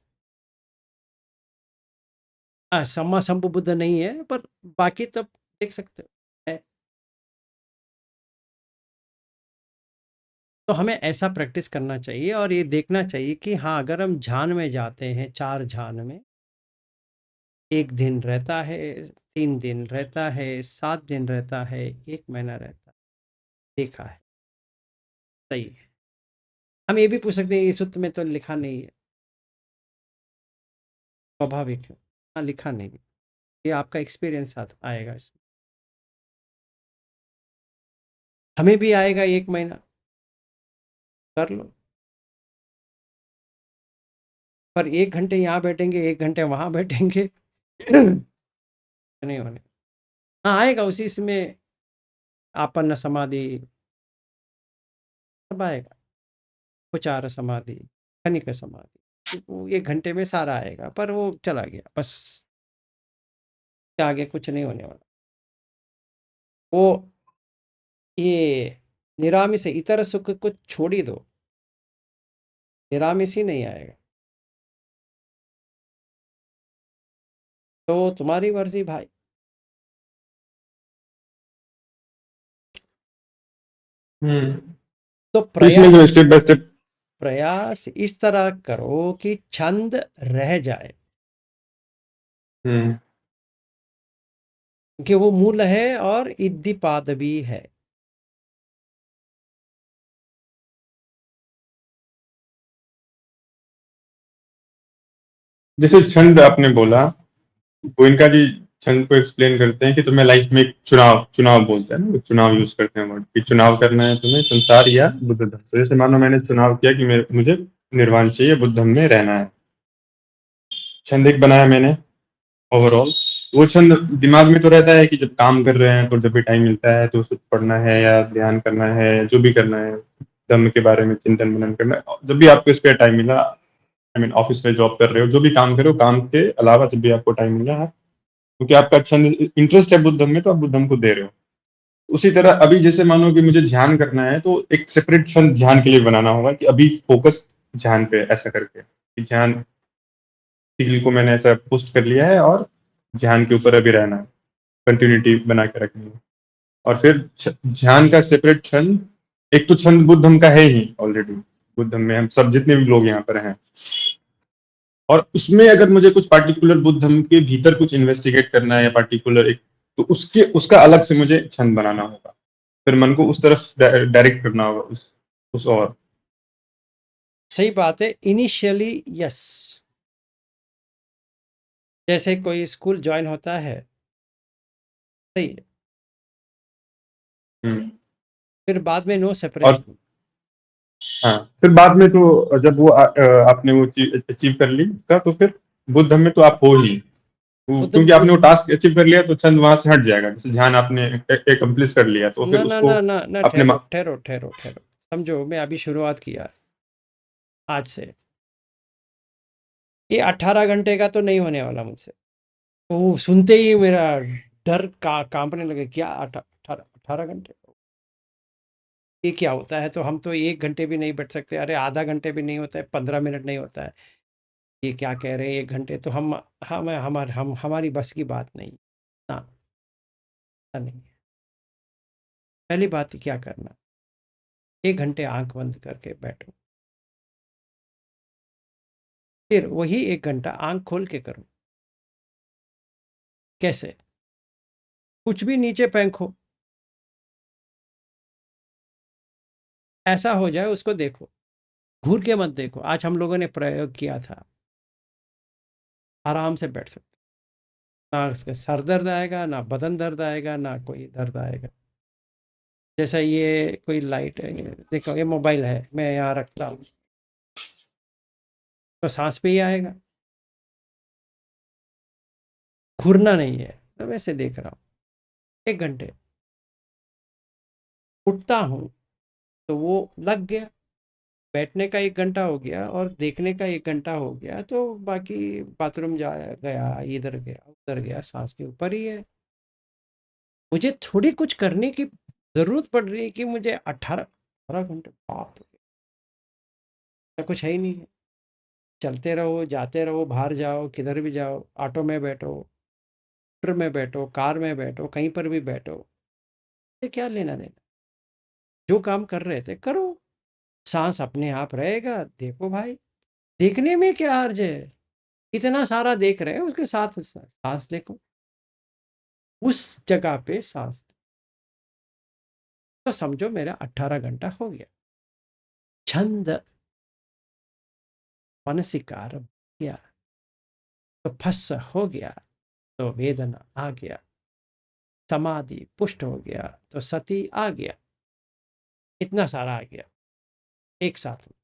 सम्मा संबुद्ध नहीं है, पर बाकी तब देख सकते हो है। तो हमें ऐसा प्रैक्टिस करना चाहिए और ये देखना चाहिए कि हाँ, अगर हम ध्यान में जाते हैं, 4 ध्यान में, 1 दिन रहता है, 3 दिन रहता है, 7 दिन रहता है, 1 महीना रहता है, देखा है, सही है। हम ये भी पूछ सकते हैं, ये सूत्र में तो लिखा नहीं है, स्वाभाविक है, हाँ लिखा नहीं है, ये आपका एक्सपीरियंस साथ आएगा इसमें। हमें भी आएगा 1 महीना, कर लो। पर 1 घंटे यहाँ बैठेंगे, 1 घंटे वहाँ बैठेंगे नहीं होने। हाँ आएगा, उसी इसमें आपन्न समाधि सब आएगा, उचार समाधि, खनिक समाधि, वो 1 घंटे में सारा आएगा, पर वो चला गया बस, आगे कुछ नहीं होने वाला। वो ये निरामिष इतर सुख को छोड़ ही दो, निरामिष ही नहीं आएगा। तो तुम्हारी मर्जी भाई। तो तो इसमें जो स्टेप बाय स्टेप प्रयास इस तरह करो कि छंद रह जाए, कि वो मूल है और इद्दीपाद भी है। जैसे छंद आपने बोला, गोयनका जी छंद को एक्सप्लेन करते हैं कि तुम्हें लाइफ में एक चुनाव चुनाव बोलते हैं ना, वो चुनाव यूज करते हैं वर्ड कि चुनाव करना है तुम्हें, संसार या बुद्ध धर्म। तो जैसे मानो मैंने चुनाव किया कि मुझे निर्वाण चाहिए, बुद्ध धर्म में रहना है, छंद एक बनाया मैंने ओवरऑल। वो छंद दिमाग में तो रहता है कि जब काम कर रहे हैं तो जब भी टाइम मिलता है तो उसको पढ़ना है या ध्यान करना है, जो भी करना है, धर्म के बारे में चिंतन मनन करना है, जब भी आपको स्पेयर टाइम मिला, आई मीन ऑफिस में जॉब कर रहे हो, जो भी काम कर रहे हो, काम के अलावा जब भी आपको टाइम मिला, क्योंकि आपका छंद इंटरेस्ट है बुद्ध धर्म में, तो आप बुद्ध धर्म को दे रहे हो। उसी तरह अभी जैसे मानो कि मुझे ध्यान करना है, तो एक सेपरेट छंद ध्यान के लिए बनाना होगा कि अभी फोकस ध्यान पे, ऐसा करके कि ध्यान सील को मैंने ऐसा पोस्ट कर लिया है और ध्यान के ऊपर अभी रहना है, कंटिन्यूटी बना के रखनी है। और फिर ध्यान का सेपरेट छंद, एक तो छंद बुद्ध धर्म का है ही ऑलरेडी, बुद्ध धर्म में हम सब जितने भी लोग यहाँ पर हैं, और उसमें अगर मुझे कुछ पार्टिकुलर बुद्ध धर्म के भीतर कुछ इन्वेस्टिगेट करना है या पार्टिकुलर एक, तो उसका अलग से मुझे छंद बनाना होगा, फिर मन को उस तरफ डायरेक्ट करना होगा, उस और। सही बात है, इनिशियली यस। जैसे कोई स्कूल ज्वाइन होता है, सही है, फिर बाद में नो और सेपरेशन। हाँ, फिर बाद में तो जब वो आपने वो अचीव कर ली का, तो फिर बुद्ध धर्म में तो आप हो ही, बुद्ध क्योंकि आपने बुद्ध वो टास्क अचीव कर लिया, तो छंद वहां से हट जाएगा। जैसे ध्यान आपने एकम्प्लिश कर लिया, तो फिर ना ना उसको ना ना ना, अपने ठहरो ठहरो ठहरो ठहरो, समझो, मैं अभी शुरुआत किया आज से, ये 18 घंटे का तो नहीं होने वाला मुझसे। वो सुनते ही मेरा डर कांपने लगे, क्या 18 घंटे, ये क्या होता है? तो हम तो 1 घंटे भी नहीं बैठ सकते, अरे आधा घंटे भी नहीं होता है, 15 मिनट नहीं होता है, ये क्या कह रहे हैं 1 घंटे? तो हमारी बस की बात नहीं ना, ऐसा नहीं है। पहली बात ही क्या करना, 1 घंटे आंख बंद करके बैठो, फिर वही 1 घंटा आंख खोल के करो। कैसे? कुछ भी नीचे फेंको, ऐसा हो जाए उसको देखो, घूर के मत देखो। आज हम लोगों ने प्रयोग किया था, आराम से बैठ सकते, ना उसका सर दर्द आएगा, ना बदन दर्द आएगा, ना कोई दर्द आएगा। जैसा ये कोई लाइट है, देखो ये मोबाइल है, मैं यहाँ रखता हूँ तो सांस पे ही आएगा, घूरना नहीं है। तो वैसे देख रहा हूँ 1 घंटे, उठता हूँ तो वो लग गया, बैठने का 1 घंटा हो गया और देखने का 1 घंटा हो गया, तो बाकी बाथरूम जा गया, इधर गया उधर गया, सांस के ऊपर ही है। मुझे थोड़ी कुछ करने की जरूरत पड़ रही है कि मुझे 18 18 घंटे, बाप रे, ऐसा कुछ है ही नहीं है। चलते रहो, जाते रहो, बाहर जाओ, किधर भी जाओ, ऑटो में बैठो, स्कूटर में बैठो, कार में बैठो, कहीं पर भी बैठो, ये क्या लेना देना। जो काम कर रहे थे करो, सांस अपने आप रहेगा, देखो भाई, देखने में क्या हर्ज है। इतना सारा देख रहे हैं, उसके साथ सांस देखो, उस जगह पे सांस, तो समझो मेरा 18 घंटा हो गया। छंद मनसिकार गया तो फस हो गया, तो वेदना आ गया, समाधि पुष्ट हो गया तो सती आ गया, इतना सारा आ गया एक साथ में।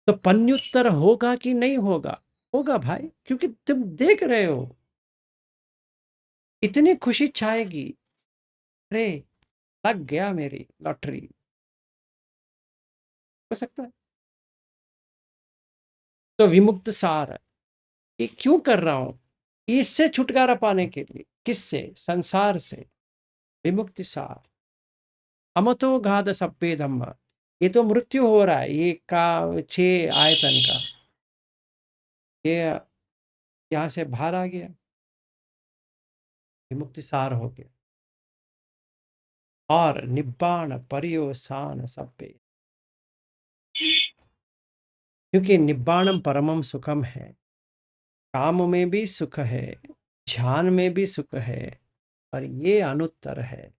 तो पन्युत्तर होगा कि नहीं होगा? होगा भाई, क्योंकि तुम देख रहे हो, इतनी खुशी छाएगी, अरे लग गया मेरी लॉटरी, हो सकता है। तो विमुक्त सार, ये क्यों कर रहा हूं? इससे छुटकारा पाने के लिए। किससे? संसार से। विमुक्ति सार, अमतो घात सप्पे धम्म, ये तो मृत्यु हो रहा है, ये का 6 आयतन का, ये यहाँ से बाहर आ गया, विमुक्ति सार हो गया। और निब्बाण पर्योसान सप्पे, क्योंकि निब्बाणम परमम सुखम है, काम में भी सुख है, ध्यान में भी सुख है, और ये अनुत्तर है।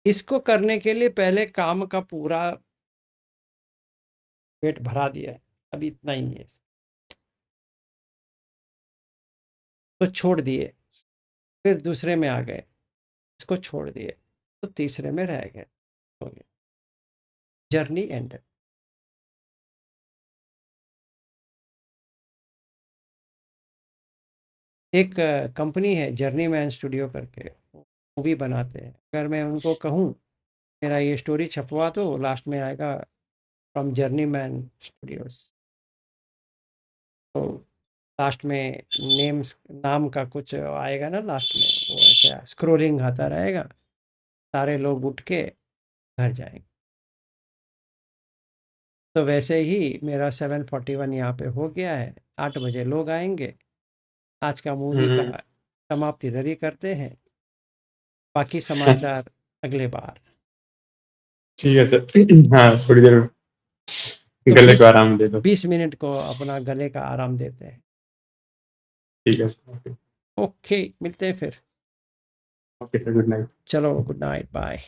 इसको करने के लिए पहले काम का पूरा पेट भरा दिया है, अभी इतना ही है, तो छोड़ दिए, फिर दूसरे में आ गए, इसको छोड़ दिए, तो तीसरे में रह गए, हो गया, जर्नी एंड। एक कंपनी है जर्नी मैन स्टूडियो करके, मूवी बनाते हैं। अगर मैं उनको कहूँ मेरा ये स्टोरी छपवा तो लास्ट में आएगा फ्रॉम जर्नी मैन स्टूडियोज, तो लास्ट में नेम्स, नाम का कुछ आएगा ना लास्ट में, वो ऐसे स्क्रोलिंग आता रहेगा, सारे लोग उठ के घर जाएंगे। तो वैसे ही मेरा 7:41 यहाँ पे हो गया है, 8 बजे लोग आएंगे। आज का मूवी का हम्म, समाप्ति इधर ही करते हैं, बाकी समाचार अगले बार। ठीक है सर। हाँ, थोड़ी देर में तो गले को 20 आराम दे दो। 20 मिनट को अपना गले का आराम देते हैं। ठीक है सर, ओके। ओके, मिलते हैं फिर। Okay sir, good night. चलो, गुड नाइट, बाय।